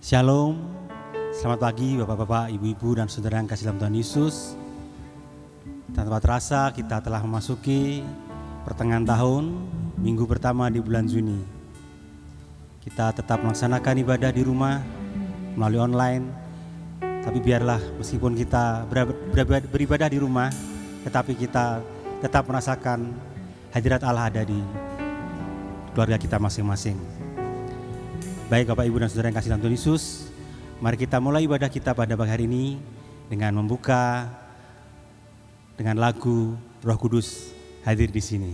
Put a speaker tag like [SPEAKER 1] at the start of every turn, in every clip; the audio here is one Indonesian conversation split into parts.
[SPEAKER 1] Shalom, selamat pagi Bapak-Bapak, Ibu-Ibu dan Saudara yang kasih dalam Tuhan Yesus. Tanpa terasa kita telah memasuki pertengahan tahun, minggu pertama di bulan Juni. Kita tetap melaksanakan ibadah di rumah melalui online, tapi biarlah meskipun kita beribadah di rumah, tetapi kita tetap merasakan hadirat Allah ada di keluarga kita masing-masing. Baik Bapak, Ibu dan Saudara yang kasih dalam Tuhan Yesus, mari kita mulai ibadah kita pada pagi hari ini dengan membuka dengan lagu Roh Kudus hadir di sini.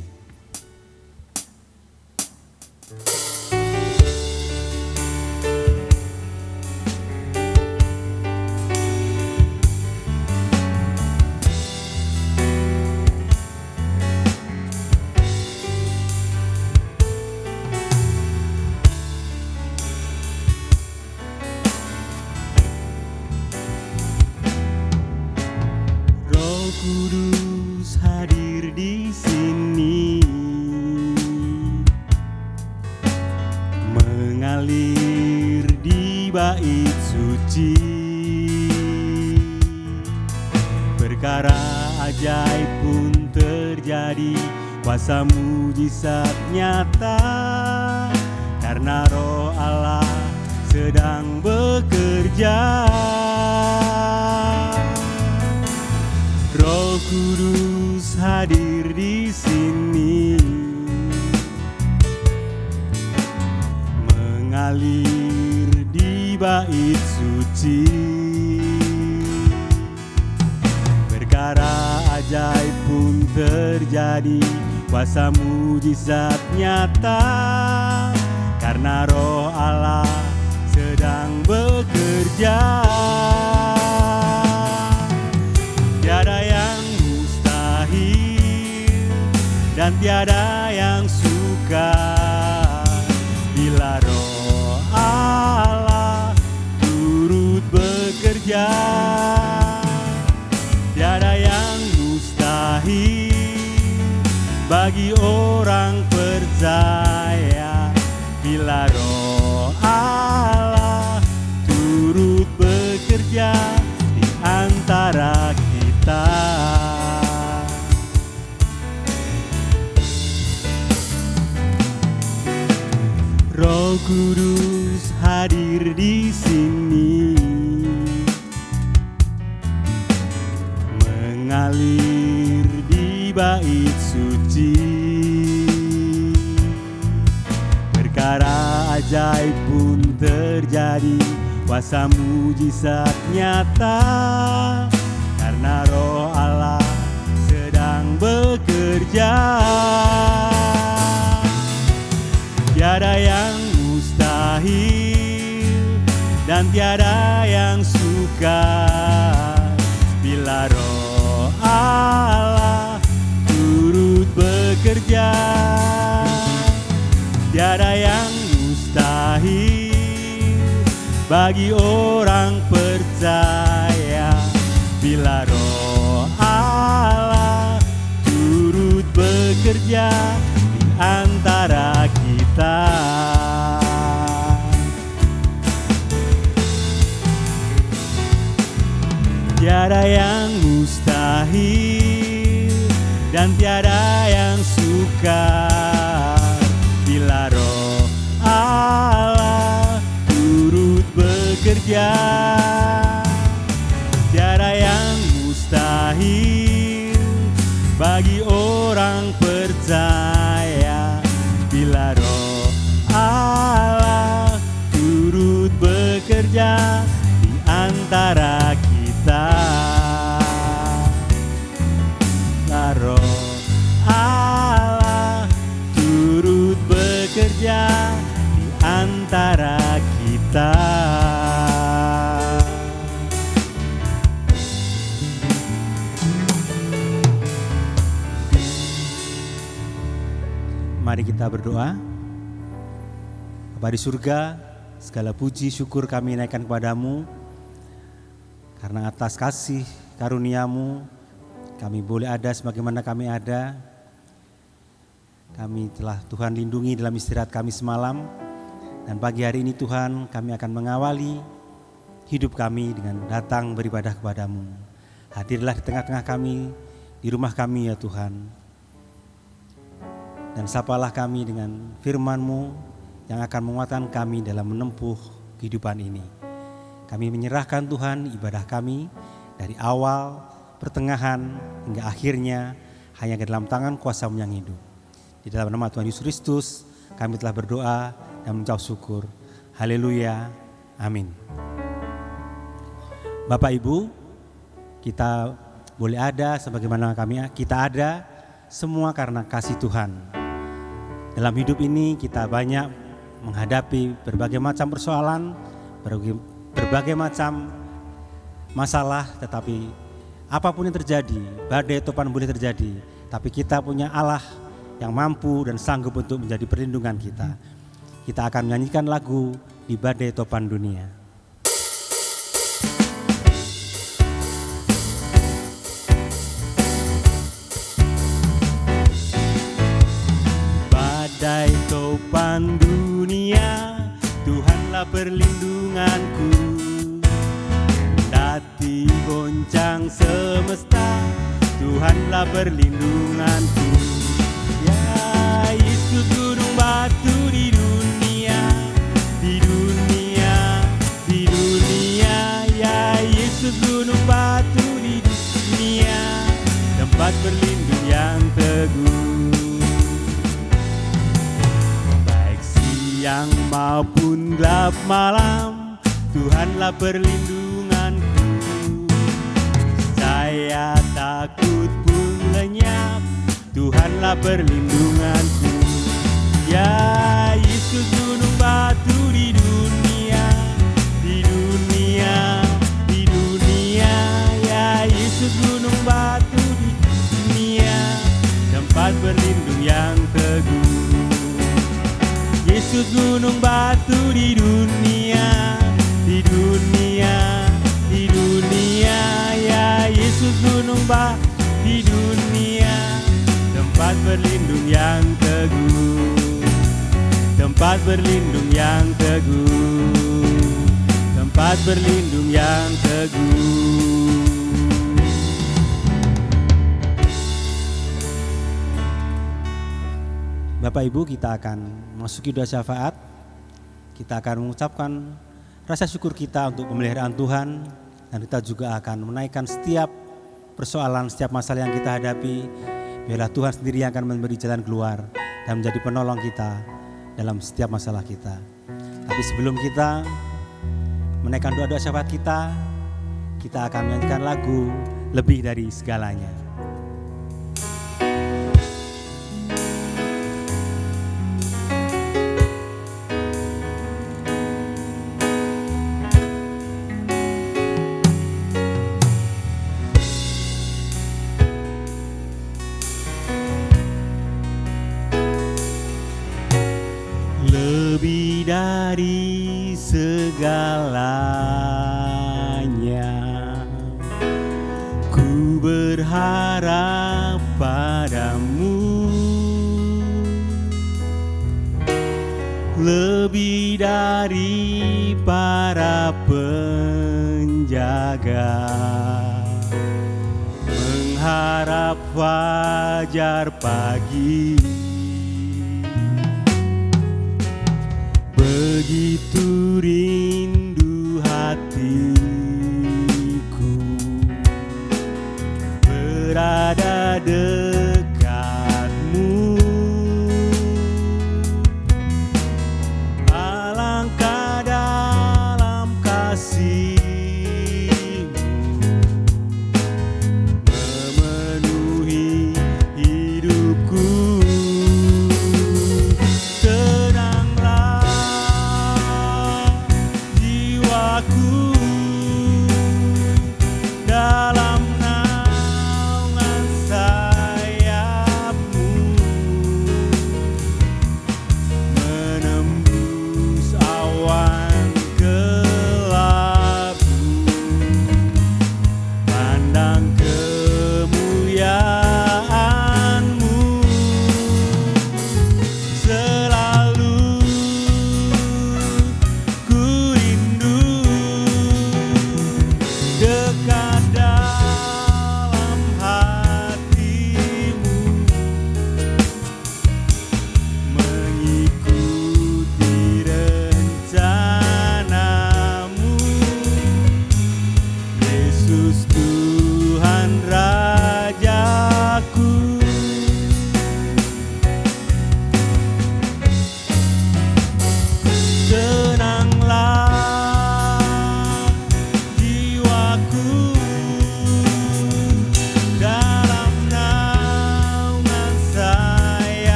[SPEAKER 1] Kudus hadir di sini, mengalir di bait suci, perkara ajaib pun terjadi, kuasa mujizat nyata, karena Roh Allah sedang bekerja. Roh Kudus hadir di sini, mengalir di bait suci, perkara ajaib pun terjadi, kuasa mujizat nyata, karena Roh Allah sedang bekerja. Tiada yang mustahil dan tiada yang sukar bila Roh Allah turut bekerja. Tiada yang mustahil bagi orang percaya bila Roh Allah turut bekerja di antara kita. Roh Kudus hadir di sini, mengalir di bait suci, perkara ajaib pun terjadi, kuasa mujizat nyata, karena Roh Allah sedang bekerja. Tiada yang mustahil dan tiada yang sukar bila Roh Allah turut bekerja. Tiada yang mustahil bagi orang percaya bila Roh Allah turut bekerja di antara kita. Tiada yang mustahil dan tiada yang sukar bila Roh Allah turut bekerja. Tiada yang mustahil bagi orang percaya bila Roh Allah turut bekerja di antara kita. Roh Allah turut bekerja di antara kita. Mari kita berdoa. Bapa di surga, segala puji syukur kami naikkan kepadamu, karena atas kasih karunia-Mu kami boleh ada sebagaimana kami ada. Kami telah Tuhan lindungi dalam istirahat kami semalam. Dan pagi hari ini Tuhan, kami akan mengawali hidup kami dengan datang beribadah kepadamu. Hadirlah di tengah-tengah kami, di rumah kami ya Tuhan. Dan sapalah kami dengan firman-Mu yang akan menguatkan kami dalam menempuh kehidupan ini. Kami menyerahkan Tuhan ibadah kami dari awal, pertengahan, hingga akhirnya hanya ke dalam tangan kuasa-Mu yang hidup. Di dalam nama Tuhan Yesus Kristus, kami telah berdoa dan mengucap syukur. Haleluya. Amin. Bapak Ibu, kita boleh ada sebagaimana kita ada semua karena kasih Tuhan. Dalam hidup ini kita banyak menghadapi berbagai macam persoalan, berbagai macam masalah, tetapi apapun yang terjadi, badai topan boleh terjadi, tapi kita punya Allah yang mampu dan sanggup untuk menjadi perlindungan kita. Kita akan menyanyikan lagu Di Badai Topan Dunia. Badai topan dunia, Tuhanlah perlindunganku. Kendati goncang semesta, Tuhanlah perlindunganku. Ya Yesus gunung batu di dunia, di dunia, di dunia. Ya Yesus gunung batu di dunia, tempat berlindung yang teguh. Baik siang maupun gelap malam, Tuhanlah perlindunganku. Saya takut pun lenyap, Tuhanlah perlindunganku. Ya Yesus gunung batu di dunia, di dunia, di dunia. Ya Yesus gunung batu di dunia, tempat berlindung yang teguh. Yesus gunung batu di dunia, di dunia, di dunia. Ya Yesus gunung batu di dunia, tempat berlindung yang teguh, tempat berlindung yang teguh, tempat berlindung yang teguh. Bapak Ibu, kita akan memasuki doa syafaat. Kita akan mengucapkan rasa syukur kita untuk pemeliharaan Tuhan, dan kita juga akan menaikkan setiap persoalan, setiap masalah yang kita hadapi. Biarlah Tuhan sendiri yang akan memberi jalan keluar dan menjadi penolong kita dalam setiap masalah kita. Tapi sebelum kita menaikkan doa-doa syafaat kita akan menyanyikan lagu Lebih Dari Segalanya. Lebih dari segalanya, ku berharap padamu. Lebih dari para penjaga, mengharap fajar pagi. Begitu rindu hatiku berada dekatmu. Alangkah dalam kasih-Mu memenuhi hidupku. Dalam naungan Sayap-Mu,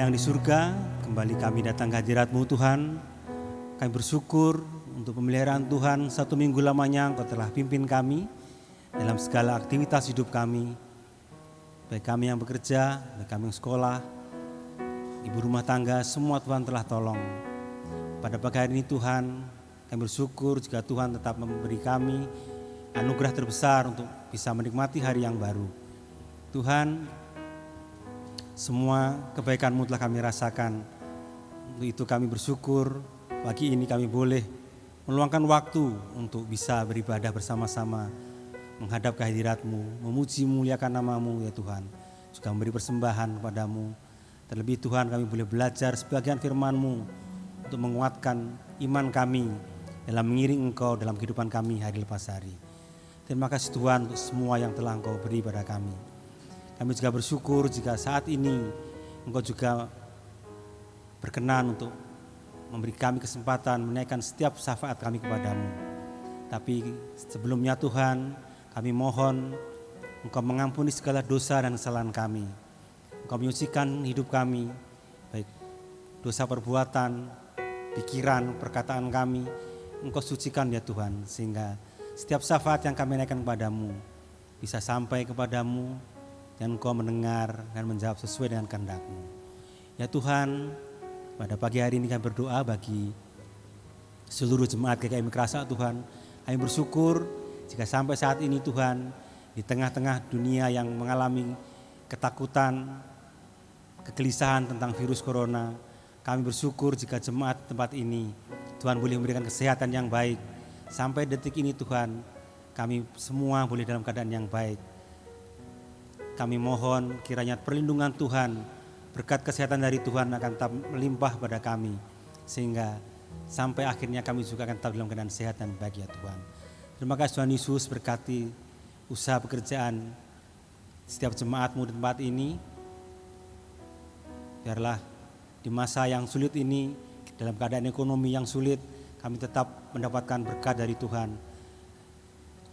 [SPEAKER 1] yang di surga, kembali kami datang ke hadirat-Mu Tuhan. Kami bersyukur untuk pemeliharaan Tuhan 1 minggu lamanya Engkau telah pimpin kami dalam segala aktivitas hidup kami. Baik kami yang bekerja, baik kami yang sekolah, ibu rumah tangga, semua Tuhan telah tolong. Pada pagi hari ini Tuhan, kami bersyukur jika Tuhan tetap memberi kami anugerah terbesar untuk bisa menikmati hari yang baru. Tuhan, semua kebaikan-Mu telah kami rasakan. Untuk itu kami bersyukur pagi ini kami boleh meluangkan waktu untuk bisa beribadah bersama-sama, menghadap ke hadirat-Mu, memuji muliakan nama-Mu ya Tuhan, juga memberi persembahan kepada-Mu. Terlebih Tuhan, kami boleh belajar sebagian firman-Mu untuk menguatkan iman kami dalam mengiring Engkau dalam kehidupan kami hari lepas hari. Terima kasih Tuhan untuk semua yang telah Engkau beri pada kami. Kami juga bersyukur jika saat ini Engkau juga berkenan untuk memberi kami kesempatan menaikkan setiap syafaat kami kepadamu. Tapi sebelumnya Tuhan, kami mohon Engkau mengampuni segala dosa dan kesalahan kami. Engkau menyucikan hidup kami, baik dosa perbuatan, pikiran, perkataan kami. Engkau sucikan ya Tuhan, sehingga setiap syafaat yang kami naikkan kepadamu bisa sampai kepadamu dan Engkau mendengar dan menjawab sesuai dengan kehendak-Mu. Ya Tuhan, pada pagi hari ini kami berdoa bagi seluruh jemaat GKI Mikrasa Tuhan. Kami bersyukur jika sampai saat ini Tuhan, di tengah-tengah dunia yang mengalami ketakutan, kegelisahan tentang virus corona, kami bersyukur jika jemaat tempat ini Tuhan boleh memberikan kesehatan yang baik. Sampai detik ini Tuhan, kami semua boleh dalam keadaan yang baik. Kami mohon kiranya perlindungan Tuhan, berkat kesehatan dari Tuhan akan tetap melimpah pada kami, sehingga sampai akhirnya kami juga akan tetap dalam keadaan sehat dan baik ya Tuhan. Terima kasih Tuhan Yesus, berkati usaha pekerjaan setiap jemaat-Mu di tempat ini. Biarlah di masa yang sulit ini, dalam keadaan ekonomi yang sulit, kami tetap mendapatkan berkat dari Tuhan.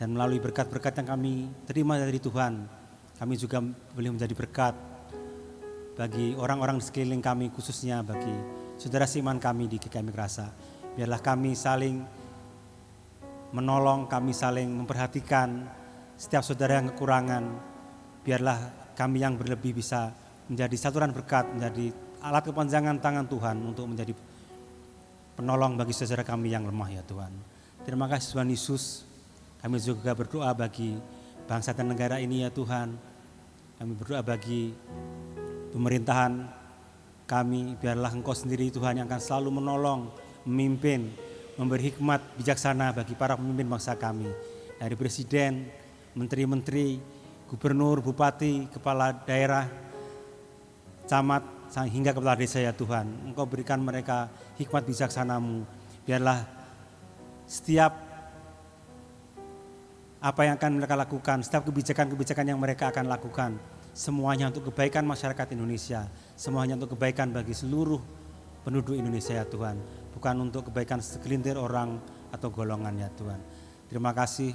[SPEAKER 1] Dan melalui berkat-berkat yang kami terima dari Tuhan, kami juga boleh menjadi berkat bagi orang-orang di sekeliling kami, khususnya bagi saudara seiman kami di GKI Mikrasa. Biarlah kami saling menolong, kami saling memperhatikan setiap saudara yang kekurangan. Biarlah kami yang berlebih bisa menjadi saluran berkat, menjadi alat kepanjangan tangan Tuhan untuk menjadi penolong bagi saudara kami yang lemah ya Tuhan. Terima kasih Tuhan Yesus. Kami juga berdoa bagi bangsa dan negara ini ya Tuhan. Kami berdoa bagi pemerintahan kami, biarlah Engkau sendiri Tuhan yang akan selalu menolong, memimpin, memberi hikmat bijaksana bagi para pemimpin bangsa kami. Dari presiden, menteri-menteri, gubernur, bupati, kepala daerah, camat, hingga kepala desa ya Tuhan. Engkau berikan mereka hikmat bijaksana-Mu. Biarlah setiap apa yang akan mereka lakukan, setiap kebijakan-kebijakan yang mereka akan lakukan, semuanya untuk kebaikan masyarakat Indonesia, semuanya untuk kebaikan bagi seluruh penduduk Indonesia ya Tuhan, bukan untuk kebaikan segelintir orang atau golongan ya Tuhan. Terima kasih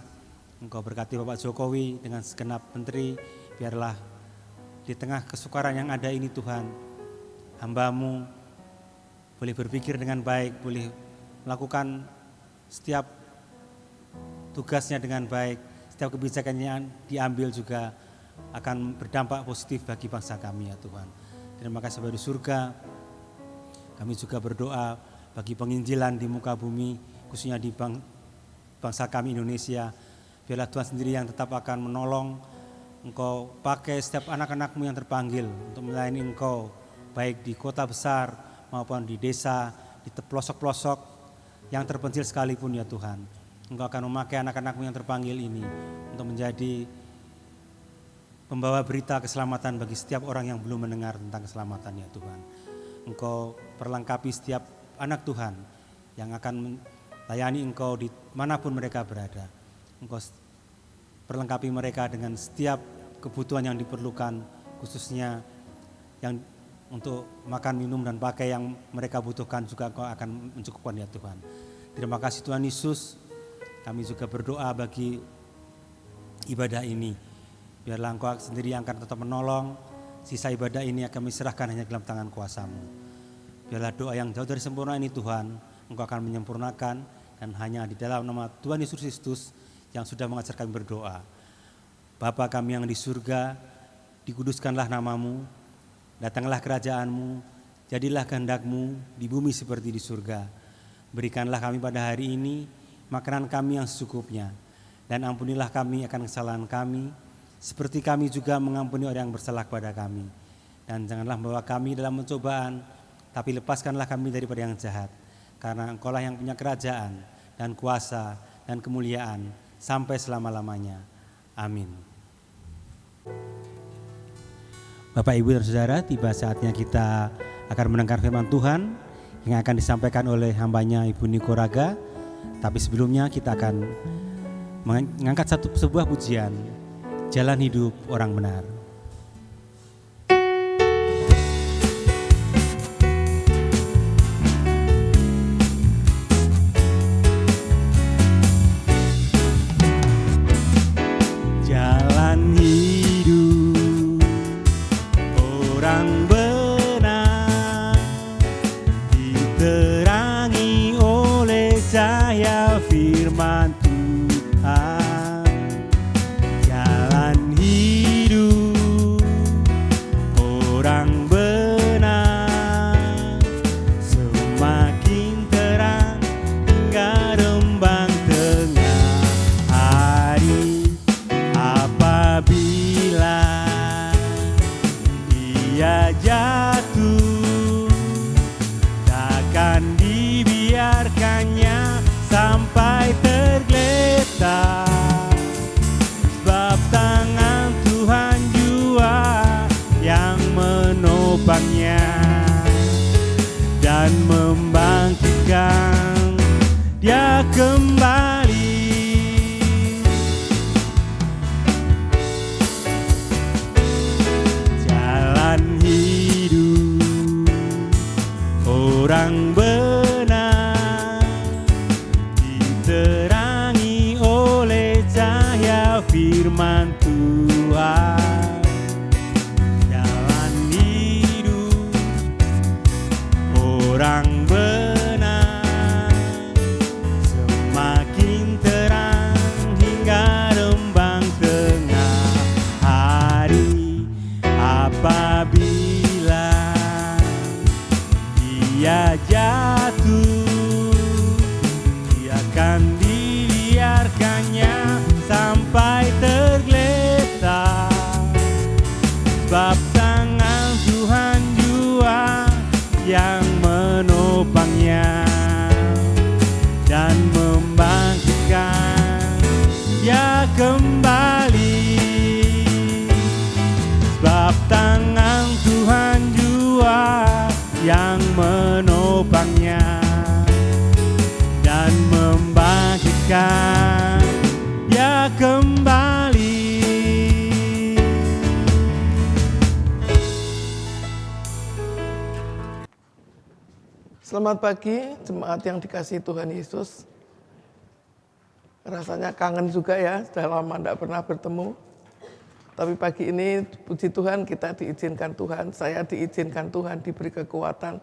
[SPEAKER 1] Engkau berkati Bapak Jokowi dengan segenap menteri, biarlah di tengah kesukaran yang ada ini Tuhan, hamba-Mu boleh berpikir dengan baik, boleh melakukan setiap tugasnya dengan baik, setiap kebijakan yang diambil juga akan berdampak positif bagi bangsa kami ya Tuhan. Terima kasih Bapak di surga. Kami juga berdoa bagi penginjilan di muka bumi, khususnya di bangsa kami Indonesia. Biarlah Tuhan sendiri yang tetap akan menolong. Engkau pakai setiap anak-anak-Mu yang terpanggil untuk melayani Engkau, baik di kota besar maupun di desa, di pelosok-pelosok yang terpencil sekalipun ya Tuhan. Engkau akan memakai anak-anak-Mu yang terpanggil ini untuk menjadi pembawa berita keselamatan bagi setiap orang yang belum mendengar tentang keselamatan ya Tuhan. Engkau perlengkapi setiap anak Tuhan yang akan melayani Engkau di manapun mereka berada. Engkau perlengkapi mereka dengan setiap kebutuhan yang diperlukan, khususnya yang untuk makan, minum, dan pakai yang mereka butuhkan juga Engkau akan mencukupkan ya Tuhan. Terima kasih Tuhan Yesus. Kami juga berdoa bagi ibadah ini. Biarlah Engkau sendiri yang akan tetap menolong Sisa ibadah ini akan kami serahkan hanya dalam tangan kuasa-Mu. Biarlah doa yang jauh dari sempurna ini Tuhan, Engkau akan menyempurnakan, dan hanya di dalam nama Tuhan Yesus Kristus yang sudah mengajar kami berdoa. Bapa kami yang di surga, dikuduskanlah nama-Mu, datanglah kerajaan-Mu, jadilah kehendak-Mu di bumi seperti di surga. Berikanlah kami pada hari ini makanan kami yang secukupnya, dan ampunilah kami akan kesalahan kami, seperti kami juga mengampuni orang yang bersalah kepada kami. Dan janganlah membawa kami dalam pencobaan, tapi lepaskanlah kami daripada yang jahat. Karena Engkau-lah yang punya kerajaan dan kuasa dan kemuliaan sampai selama-lamanya. Amin. Bapak, Ibu, dan Saudara, tiba saatnya kita akan mendengar firman Tuhan yang akan disampaikan oleh hambanya Ibu Niko Raga. Tapi sebelumnya kita akan mengangkat sebuah pujian, Jalan Hidup Orang Benar. Jalan hidup orang benar diterangi oleh cahaya firman Tuhan. Jalan hidup orang benar semakin terang hingga rembang tengah hari. Apabila ia jatuh, takkan dibiarkannya sampai tergeletak, sebab tangan Tuhan jua yang menopangnya dan membangkitkan dia kembali. Jalan hidup orang benar diterangi oleh cahaya firman Tuhan. Jalan hidup orang benar semakin terang hingga rembang tengah hari. Apabila ia jatuh, dia akan dibiarkannya sampai tergeletak, sebab tangan Tuhan jua yang menopangnya dan membangkitkan dia kembali, sebab tangan Tuhan jua yang menopangnya dan membangkitkan dia kembali.
[SPEAKER 2] Selamat pagi jemaat yang dikasihi Tuhan Yesus. Rasanya kangen juga ya, sudah lama tidak pernah bertemu. Tapi pagi ini puji Tuhan kita diizinkan Tuhan, saya diizinkan Tuhan diberi kekuatan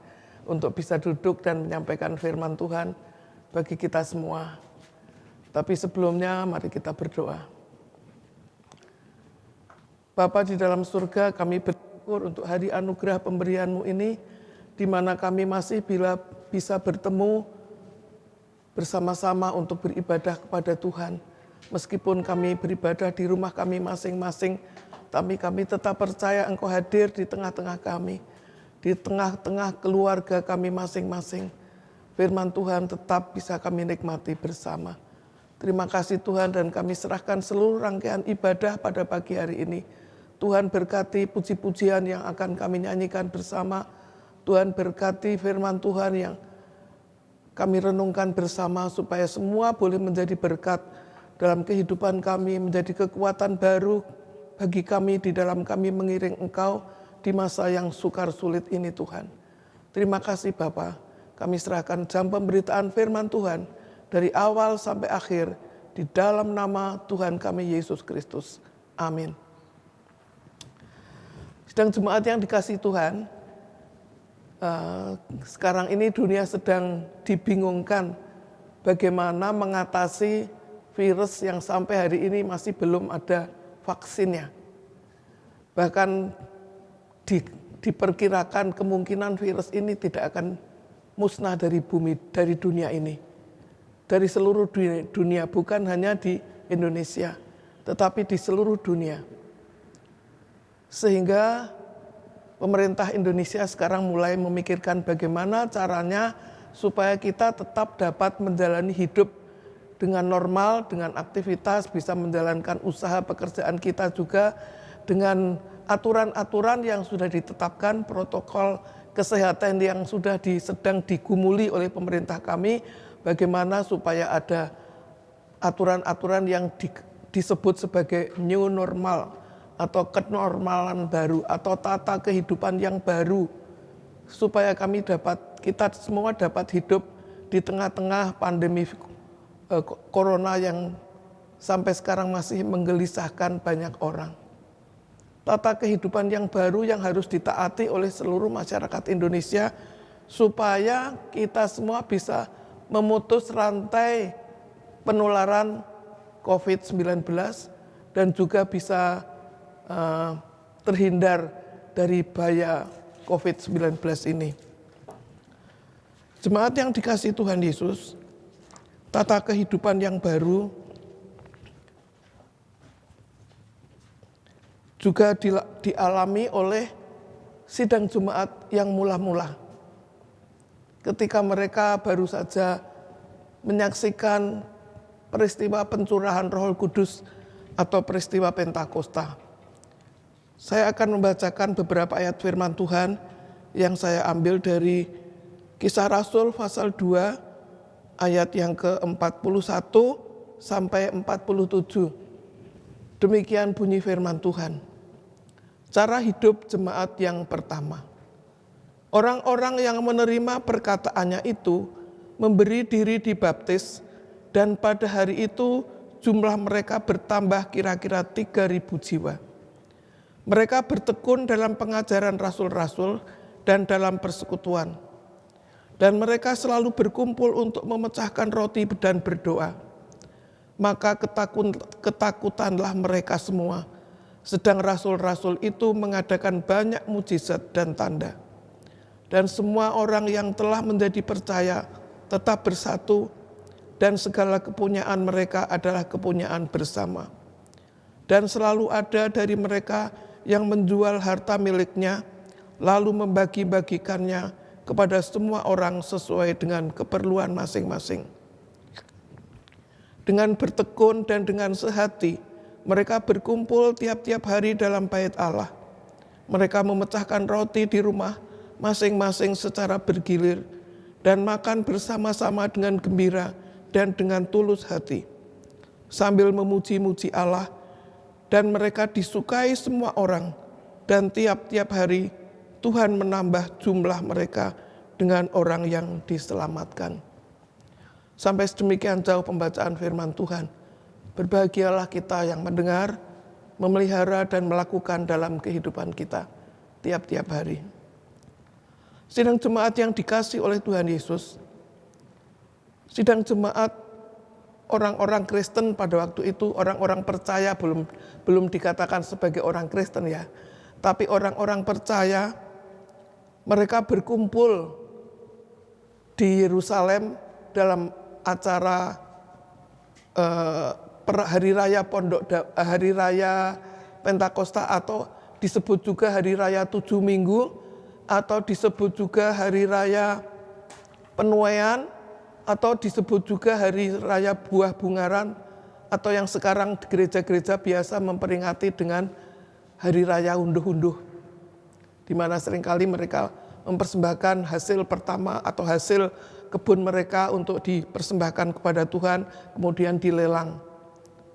[SPEAKER 2] untuk bisa duduk dan menyampaikan firman Tuhan bagi kita semua. Tapi sebelumnya mari kita berdoa. Bapa di dalam surga, kami bersyukur untuk hari anugerah pemberian-Mu ini, di mana kami masih bisa bertemu bersama-sama untuk beribadah kepada Tuhan. Meskipun kami beribadah di rumah kami masing-masing, tapi kami tetap percaya Engkau hadir di tengah-tengah kami, di tengah-tengah keluarga kami masing-masing. Firman Tuhan tetap bisa kami nikmati bersama. Terima kasih Tuhan, dan kami serahkan seluruh rangkaian ibadah pada pagi hari ini. Tuhan berkati puji-pujian yang akan kami nyanyikan bersama. Tuhan berkati firman Tuhan yang kami renungkan bersama, supaya semua boleh menjadi berkat dalam kehidupan kami, menjadi kekuatan baru bagi kami di dalam kami mengiring Engkau di masa yang sukar sulit ini Tuhan. Terima kasih Bapa, kami serahkan jam pemberitaan firman Tuhan dari awal sampai akhir di dalam nama Tuhan kami Yesus Kristus. Amin. Sidang jemaat yang dikasihi Tuhan, sekarang ini dunia sedang dibingungkan bagaimana mengatasi virus yang sampai hari ini masih belum ada vaksinnya. Bahkan diperkirakan kemungkinan virus ini tidak akan musnah dari bumi, dari dunia ini. Dari seluruh dunia, bukan hanya di Indonesia, tetapi di seluruh dunia. Sehingga pemerintah Indonesia sekarang mulai memikirkan bagaimana caranya supaya kita tetap dapat menjalani hidup dengan normal, dengan aktivitas, bisa menjalankan usaha pekerjaan kita juga dengan aturan-aturan yang sudah ditetapkan, protokol kesehatan yang sudah sedang digumuli oleh pemerintah kami, bagaimana supaya ada aturan-aturan yang disebut sebagai new normal atau kenormalan baru atau tata kehidupan yang baru, supaya kita semua dapat hidup di tengah-tengah pandemi corona yang sampai sekarang masih menggelisahkan banyak orang. Tata kehidupan yang baru yang harus ditaati oleh seluruh masyarakat Indonesia supaya kita semua bisa memutus rantai penularan COVID-19 dan juga bisa terhindar dari bahaya COVID-19 ini. Jemaat yang dikasihi Tuhan Yesus, tata kehidupan yang baru juga dialami oleh sidang jemaat yang mula-mula. Ketika mereka baru saja menyaksikan peristiwa pencurahan Roh Kudus atau peristiwa Pentakosta. Saya akan membacakan beberapa ayat firman Tuhan yang saya ambil dari Kisah Rasul pasal 2 ayat yang ke-41 sampai 47. Demikian bunyi firman Tuhan. Cara hidup jemaat yang pertama. Orang-orang yang menerima perkataannya itu memberi diri dibaptis, dan pada hari itu jumlah mereka bertambah kira-kira 3.000 jiwa. Mereka bertekun dalam pengajaran rasul-rasul dan dalam persekutuan. Dan mereka selalu berkumpul untuk memecahkan roti dan berdoa. Maka ketakutanlah mereka semua, sedang rasul-rasul itu mengadakan banyak mujizat dan tanda. Dan semua orang yang telah menjadi percaya tetap bersatu, dan segala kepunyaan mereka adalah kepunyaan bersama. Dan selalu ada dari mereka yang menjual harta miliknya, lalu membagi-bagikannya kepada semua orang sesuai dengan keperluan masing-masing. Dengan bertekun dan dengan sehati, mereka berkumpul tiap-tiap hari dalam bait Allah. Mereka memecahkan roti di rumah masing-masing secara bergilir dan makan bersama-sama dengan gembira dan dengan tulus hati, sambil memuji-muji Allah, dan mereka disukai semua orang, dan tiap-tiap hari Tuhan menambah jumlah mereka dengan orang yang diselamatkan. Sampai sedemikian jauh pembacaan firman Tuhan. Berbahagialah kita yang mendengar, memelihara dan melakukan dalam kehidupan kita tiap-tiap hari. Sidang jemaat yang dikasihi oleh Tuhan Yesus, sidang jemaat orang-orang Kristen pada waktu itu, orang-orang percaya, belum dikatakan sebagai orang Kristen ya, tapi orang-orang percaya, mereka berkumpul di Yerusalem dalam acara hari raya Pentakosta, atau disebut juga hari raya 7 minggu, atau disebut juga hari raya penuaian, atau disebut juga hari raya buah bungaran, atau yang sekarang gereja-gereja biasa memperingati dengan hari raya unduh-unduh, di mana seringkali mereka mempersembahkan hasil pertama atau hasil kebun mereka untuk dipersembahkan kepada Tuhan, kemudian dilelang.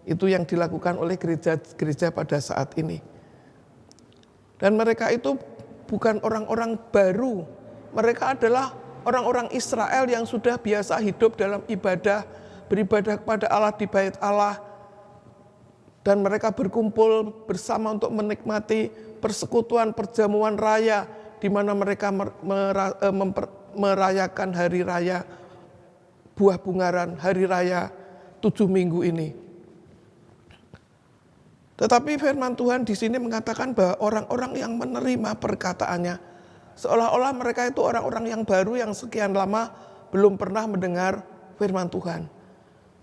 [SPEAKER 2] Itu yang dilakukan oleh gereja-gereja pada saat ini. Dan mereka itu bukan orang-orang baru, mereka adalah orang-orang Israel yang sudah biasa hidup dalam ibadah, beribadah kepada Allah di bait Allah. Dan mereka berkumpul bersama untuk menikmati persekutuan perjamuan raya di mana mereka merayakan hari raya buah bungaran, hari raya 7 minggu ini. Tetapi firman Tuhan di sini mengatakan bahwa orang-orang yang menerima perkataannya, seolah-olah mereka itu orang-orang yang baru yang sekian lama belum pernah mendengar firman Tuhan.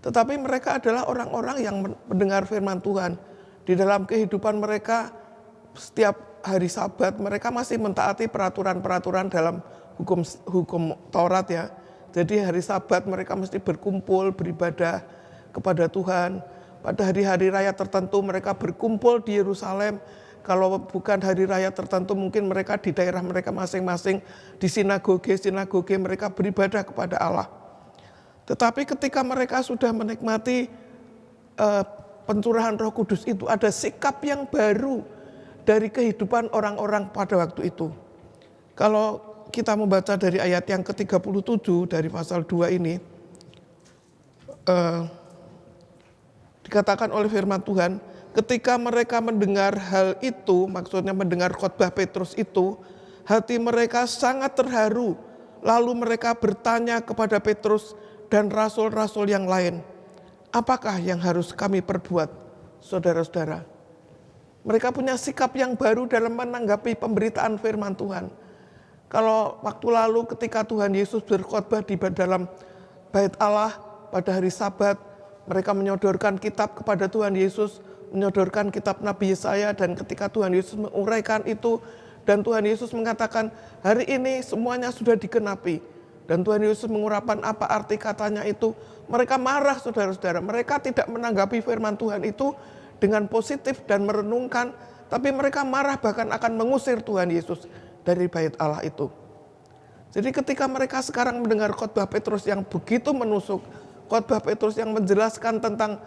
[SPEAKER 2] Tetapi mereka adalah orang-orang yang mendengar firman Tuhan. Di dalam kehidupan mereka, setiap hari Sabat mereka masih mentaati peraturan-peraturan dalam hukum Taurat ya. Jadi hari Sabat mereka mesti berkumpul, beribadah kepada Tuhan. Pada hari-hari raya tertentu mereka berkumpul di Yerusalem. Kalau bukan hari raya tertentu mungkin mereka di daerah mereka masing-masing, di sinagoge mereka beribadah kepada Allah. Tetapi ketika mereka sudah menikmati pencurahan Roh Kudus itu, ada sikap yang baru dari kehidupan orang-orang pada waktu itu. Kalau kita membaca dari ayat yang ke-37 dari pasal 2 ini, dikatakan oleh firman Tuhan, ketika mereka mendengar hal itu, maksudnya mendengar khotbah Petrus itu, hati mereka sangat terharu. Lalu mereka bertanya kepada Petrus dan rasul-rasul yang lain, apakah yang harus kami perbuat, saudara-saudara? Mereka punya sikap yang baru dalam menanggapi pemberitaan firman Tuhan. Kalau waktu lalu ketika Tuhan Yesus berkhotbah di dalam bait Allah pada hari Sabat, mereka menyodorkan kitab kepada Tuhan Yesus, menyodorkan kitab Nabi Yesaya, dan ketika Tuhan Yesus menguraikan itu, dan Tuhan Yesus mengatakan, hari ini semuanya sudah digenapi. Dan Tuhan Yesus mengurapkan apa arti katanya itu. Mereka marah saudara-saudara, mereka tidak menanggapi firman Tuhan itu dengan positif dan merenungkan, tapi mereka marah bahkan akan mengusir Tuhan Yesus dari bait Allah itu. Jadi ketika mereka sekarang mendengar khotbah Petrus yang begitu menusuk, khotbah Petrus yang menjelaskan tentang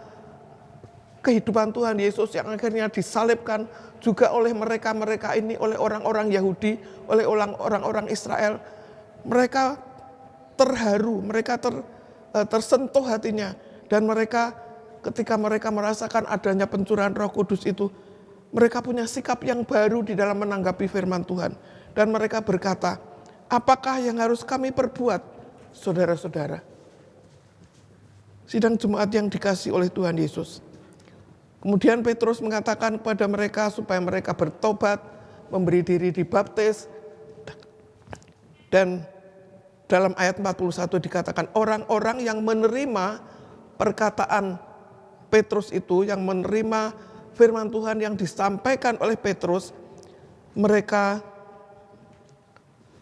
[SPEAKER 2] kehidupan Tuhan Yesus yang akhirnya disalibkan juga oleh mereka ini, oleh orang-orang Yahudi, oleh orang-orang Israel, mereka terharu, mereka tersentuh hatinya, dan mereka ketika mereka merasakan adanya pencurahan Roh Kudus itu, mereka punya sikap yang baru di dalam menanggapi firman Tuhan, dan mereka berkata, apakah yang harus kami perbuat, saudara-saudara? Sidang Jumat yang dikasihi oleh Tuhan Yesus. Kemudian Petrus mengatakan kepada mereka supaya mereka bertobat, memberi diri dibaptis, dan dalam ayat 41 dikatakan orang-orang yang menerima perkataan Petrus itu, yang menerima firman Tuhan yang disampaikan oleh Petrus, mereka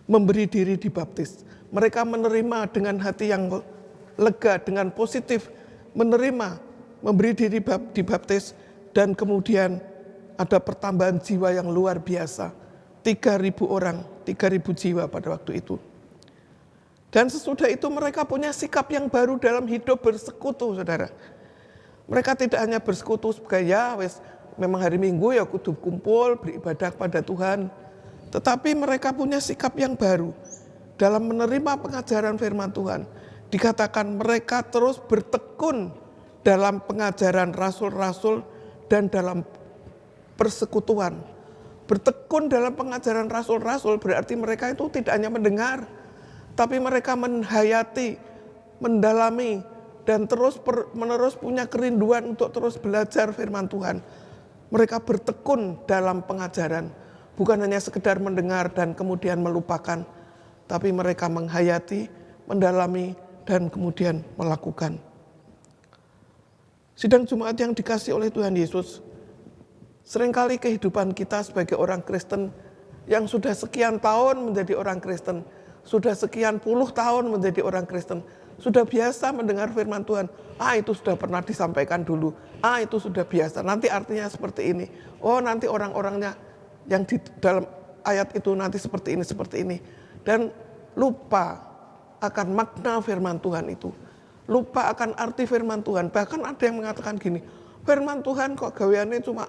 [SPEAKER 2] memberi diri dibaptis. Mereka menerima dengan hati yang lega, dengan positif, menerima, memberi diri dibaptis, dan kemudian ada pertambahan jiwa yang luar biasa. 3.000 orang, 3.000 jiwa pada waktu itu. Dan sesudah itu mereka punya sikap yang baru dalam hidup bersekutu, saudara. Mereka tidak hanya bersekutu sebagai memang hari Minggu ya kudu kumpul beribadah kepada Tuhan. Tetapi mereka punya sikap yang baru dalam menerima pengajaran firman Tuhan. Dikatakan mereka terus bertekun dalam pengajaran rasul-rasul dan dalam persekutuan. Bertekun dalam pengajaran rasul-rasul berarti mereka itu tidak hanya mendengar, tapi mereka menghayati, mendalami, dan terus-menerus punya kerinduan untuk terus belajar firman Tuhan. Mereka bertekun dalam pengajaran, bukan hanya sekedar mendengar dan kemudian melupakan, tapi mereka menghayati, mendalami, dan kemudian melakukan. Sidang Jumat yang dikasihi oleh Tuhan Yesus, seringkali kehidupan kita sebagai orang Kristen yang sudah sekian tahun menjadi orang Kristen, sudah sekian puluh tahun menjadi orang Kristen, sudah biasa mendengar firman Tuhan. Itu sudah pernah disampaikan dulu. Itu sudah biasa. Nanti artinya seperti ini. Oh, nanti orang-orangnya yang di dalam ayat itu nanti seperti ini, seperti ini. Dan lupa akan makna firman Tuhan itu. Lupa akan arti firman Tuhan. Bahkan ada yang mengatakan gini, firman Tuhan kok gaweannya cuma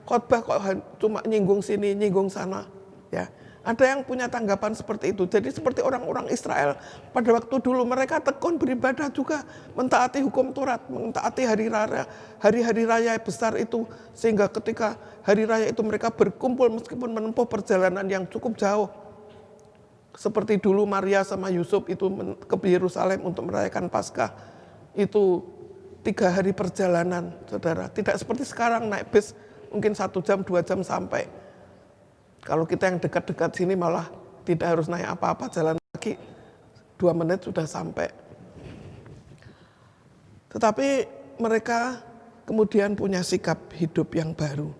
[SPEAKER 2] khotbah kok cuma nyinggung sini, nyinggung sana. Ya, Ada yang punya tanggapan seperti itu. Jadi seperti orang-orang Israel pada waktu dulu, mereka tekun beribadah juga, mentaati hukum Taurat, mentaati hari-hari raya besar itu, sehingga ketika hari raya itu mereka berkumpul meskipun menempuh perjalanan yang cukup jauh. Seperti dulu Maria sama Yusuf itu ke Yerusalem untuk merayakan Paskah, itu 3 hari perjalanan, saudara. Tidak seperti sekarang naik bis mungkin 1 jam, 2 jam sampai. Kalau kita yang dekat-dekat sini malah tidak harus naik apa-apa, jalan kaki 2 menit sudah sampai. Tetapi mereka kemudian punya sikap hidup yang baru.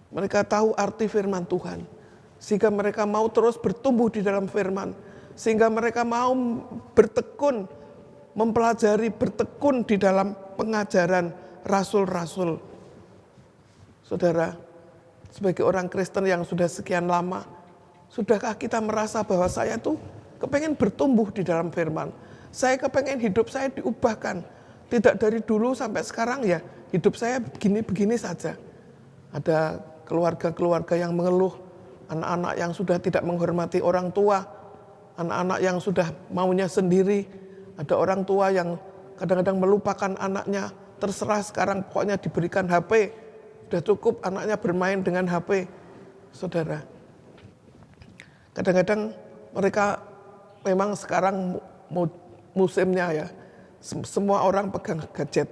[SPEAKER 2] Mereka tahu arti firman Tuhan, sehingga mereka mau terus bertumbuh di dalam firman, sehingga mereka mau bertekun, mempelajari, bertekun di dalam pengajaran rasul-rasul. Saudara, sebagai orang Kristen yang sudah sekian lama, sudahkah kita merasa bahwa saya tuh kepengen bertumbuh di dalam firman? Saya kepengen hidup saya diubahkan. Tidak dari dulu sampai sekarang ya, hidup saya begini-begini saja. Ada keluarga-keluarga yang mengeluh, anak-anak yang sudah tidak menghormati orang tua, anak-anak yang sudah maunya sendiri, ada orang tua yang kadang-kadang melupakan anaknya, terserah sekarang pokoknya diberikan HP, sudah cukup anaknya bermain dengan HP. Saudara, kadang-kadang mereka memang sekarang musimnya ya, semua orang pegang gadget.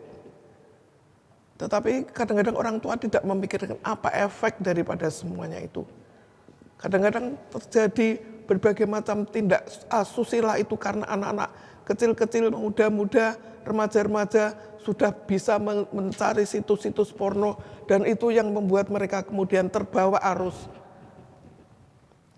[SPEAKER 2] Tetapi kadang-kadang orang tua tidak memikirkan apa efek daripada semuanya itu. Kadang-kadang terjadi berbagai macam tindak asusila itu karena anak-anak kecil-kecil, muda-muda, remaja-remaja sudah bisa mencari situs-situs porno, dan itu yang membuat mereka kemudian terbawa arus.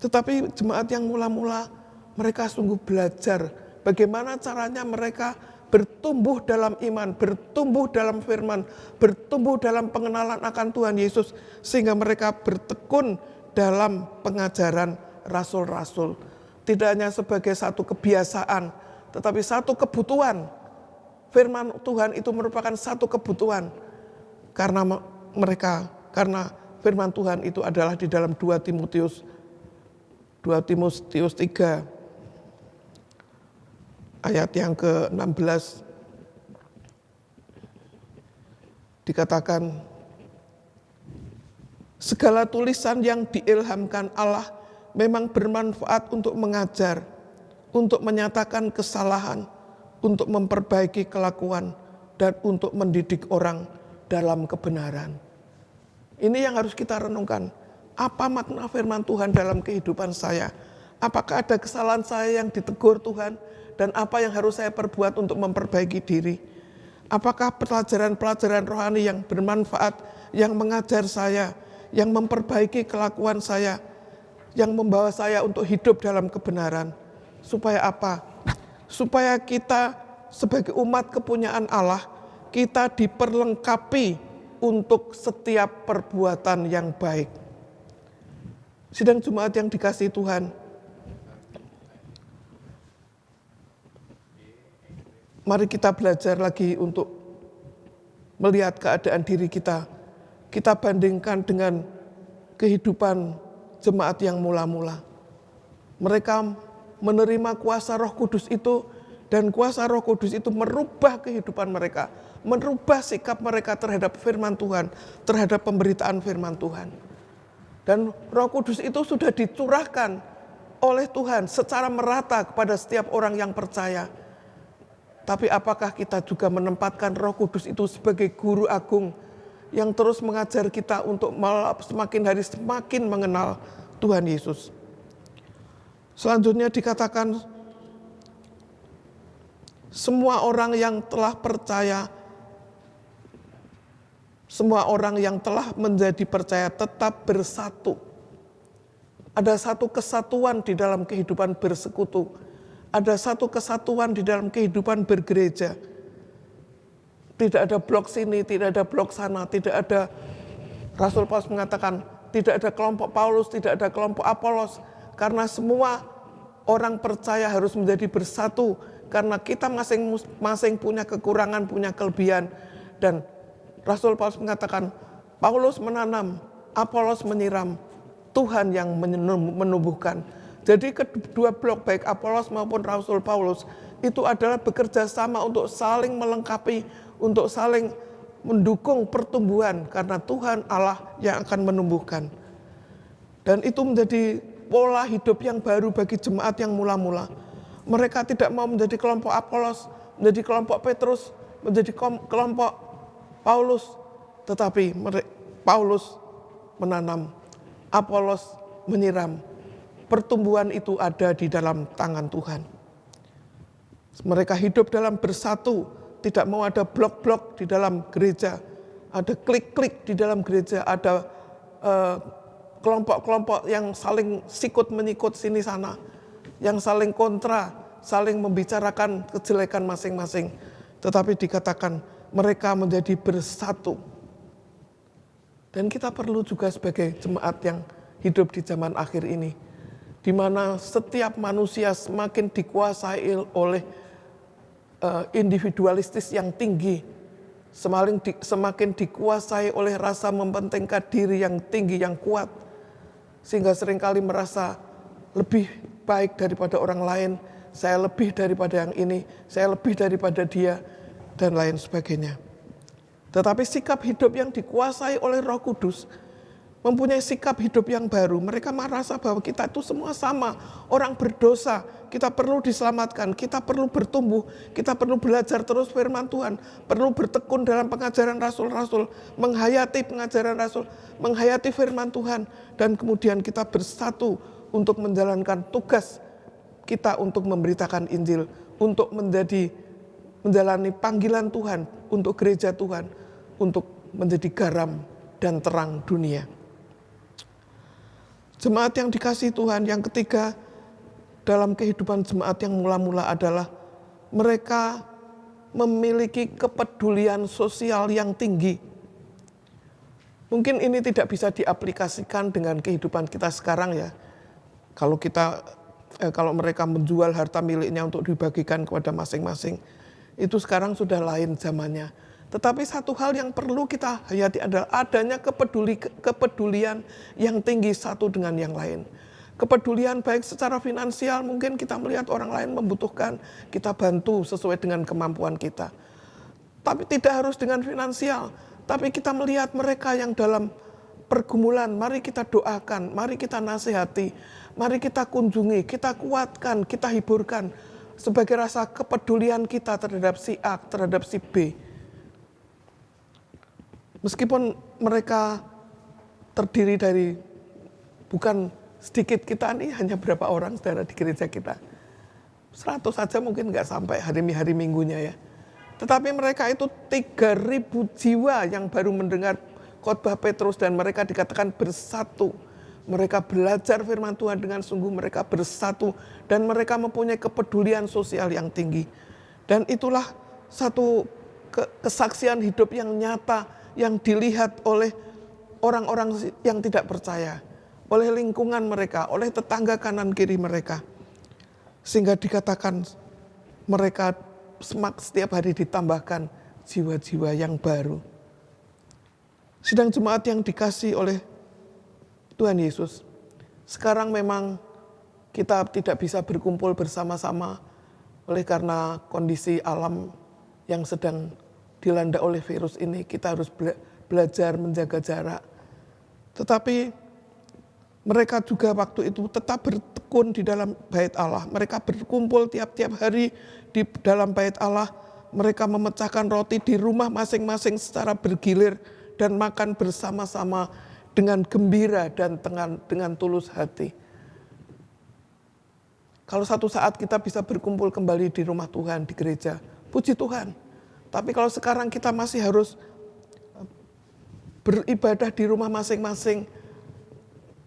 [SPEAKER 2] Tetapi jemaat yang mula-mula, mereka sungguh belajar bagaimana caranya mereka bertumbuh dalam iman, bertumbuh dalam firman, bertumbuh dalam pengenalan akan Tuhan Yesus, sehingga mereka bertekun dalam pengajaran rasul-rasul. Tidak hanya sebagai satu kebiasaan, tetapi satu kebutuhan. Firman Tuhan itu merupakan satu kebutuhan. Karena firman Tuhan itu adalah di dalam 2 Timotius 3 ayat yang ke-16 dikatakan, segala tulisan yang diilhamkan Allah memang bermanfaat untuk mengajar, untuk menyatakan kesalahan, untuk memperbaiki kelakuan, dan untuk mendidik orang dalam kebenaran. Ini yang harus kita renungkan. Apa makna firman Tuhan dalam kehidupan saya? Apakah ada kesalahan saya yang ditegur Tuhan? Dan apa yang harus saya perbuat untuk memperbaiki diri? Apakah pelajaran-pelajaran rohani yang bermanfaat, yang mengajar saya, yang memperbaiki kelakuan saya, yang membawa saya untuk hidup dalam kebenaran? Supaya apa? Supaya kita sebagai umat kepunyaan Allah, kita diperlengkapi untuk setiap perbuatan yang baik. Sidang Jumat yang dikasihi Tuhan, mari kita belajar lagi untuk melihat keadaan diri kita. Kita bandingkan dengan kehidupan jemaat yang mula-mula. Mereka menerima kuasa Roh Kudus itu, dan kuasa Roh Kudus itu merubah kehidupan mereka, merubah sikap mereka terhadap firman Tuhan, terhadap pemberitaan firman Tuhan. Dan Roh Kudus itu sudah dicurahkan oleh Tuhan secara merata kepada setiap orang yang percaya. Tapi apakah kita juga menempatkan Roh Kudus itu sebagai guru agung yang terus mengajar kita untuk semakin hari semakin mengenal Tuhan Yesus? Selanjutnya dikatakan, semua orang yang telah percaya, semua orang yang telah menjadi percaya tetap bersatu. Ada satu kesatuan di dalam kehidupan bersekutu. Ada satu kesatuan di dalam kehidupan bergereja. Tidak ada blok sini, tidak ada blok sana, tidak ada, Rasul Paulus mengatakan, tidak ada kelompok Paulus, tidak ada kelompok Apolos. Karena semua orang percaya harus menjadi bersatu. Karena kita masing-masing punya kekurangan, punya kelebihan. Dan Rasul Paulus mengatakan, Paulus menanam, Apolos menyiram, Tuhan yang menumbuhkan. Jadi kedua blok baik Apolos maupun Rasul Paulus itu adalah bekerja sama untuk saling melengkapi, untuk saling mendukung pertumbuhan karena Tuhan Allah yang akan menumbuhkan. Dan itu menjadi pola hidup yang baru bagi jemaat yang mula-mula. Mereka tidak mau menjadi kelompok Apolos, menjadi kelompok Petrus, menjadi kelompok Paulus, tetapi Paulus menanam, Apolos menyiram. Pertumbuhan itu ada di dalam tangan Tuhan. Mereka hidup dalam bersatu, tidak mau ada blok-blok di dalam gereja, ada klik-klik di dalam gereja, ada kelompok-kelompok yang saling sikut-menyikut sini sana, yang saling kontra, saling membicarakan kejelekan masing-masing. Tetapi dikatakan mereka menjadi bersatu. Dan kita perlu juga sebagai jemaat yang hidup di zaman akhir ini, di mana setiap manusia semakin dikuasai oleh individualistis yang tinggi, semakin dikuasai oleh rasa mempentingkan diri yang tinggi, yang kuat, sehingga seringkali merasa lebih baik daripada orang lain, saya lebih daripada yang ini, saya lebih daripada dia, dan lain sebagainya. Tetapi sikap hidup yang dikuasai oleh Roh Kudus mempunyai sikap hidup yang baru. Mereka merasa bahwa kita itu semua sama, orang berdosa, kita perlu diselamatkan, kita perlu bertumbuh, kita perlu belajar terus firman Tuhan, perlu bertekun dalam pengajaran rasul-rasul, menghayati pengajaran rasul, menghayati firman Tuhan, dan kemudian kita bersatu untuk menjalankan tugas kita untuk memberitakan Injil, untuk menjalani panggilan Tuhan, untuk gereja Tuhan, untuk menjadi garam dan terang dunia. Jemaat yang dikasihi Tuhan, yang ketiga dalam kehidupan jemaat yang mula-mula adalah mereka memiliki kepedulian sosial yang tinggi. Mungkin ini tidak bisa diaplikasikan dengan kehidupan kita sekarang ya. Kalau mereka menjual harta miliknya untuk dibagikan kepada masing-masing, itu sekarang sudah lain zamannya. Tetapi satu hal yang perlu kita hayati adalah adanya kepedulian yang tinggi satu dengan yang lain. Kepedulian baik secara finansial, mungkin kita melihat orang lain membutuhkan, kita bantu sesuai dengan kemampuan kita. Tapi tidak harus dengan finansial, tapi kita melihat mereka yang dalam pergumulan, mari kita doakan, mari kita nasihati, mari kita kunjungi, kita kuatkan, kita hiburkan, sebagai rasa kepedulian kita terhadap si A, terhadap si B. Meskipun mereka terdiri dari, bukan sedikit, kita ini hanya berapa orang saudara di gereja kita. 100 saja mungkin nggak sampai hari minggunya ya. Tetapi mereka itu 3.000 jiwa yang baru mendengar khotbah Petrus dan mereka dikatakan bersatu. Mereka belajar firman Tuhan dengan sungguh, mereka bersatu dan mereka mempunyai kepedulian sosial yang tinggi. Dan itulah satu kesaksian hidup yang nyata yang dilihat oleh orang-orang yang tidak percaya, oleh lingkungan mereka, oleh tetangga kanan kiri mereka. Sehingga dikatakan mereka setiap hari ditambahkan jiwa-jiwa yang baru. Sidang jemaat yang dikasihi oleh Tuhan Yesus, sekarang memang kita tidak bisa berkumpul bersama-sama oleh karena kondisi alam yang sedang dilanda oleh virus ini, kita harus belajar menjaga jarak. Tetapi mereka juga waktu itu tetap bertekun di dalam bait Allah. Mereka berkumpul tiap-tiap hari di dalam bait Allah. Mereka memecahkan roti di rumah masing-masing secara bergilir dan makan bersama-sama dengan gembira dan dengan tulus hati. Kalau satu saat kita bisa berkumpul kembali di rumah Tuhan, di gereja, puji Tuhan. Tapi kalau sekarang kita masih harus beribadah di rumah masing-masing,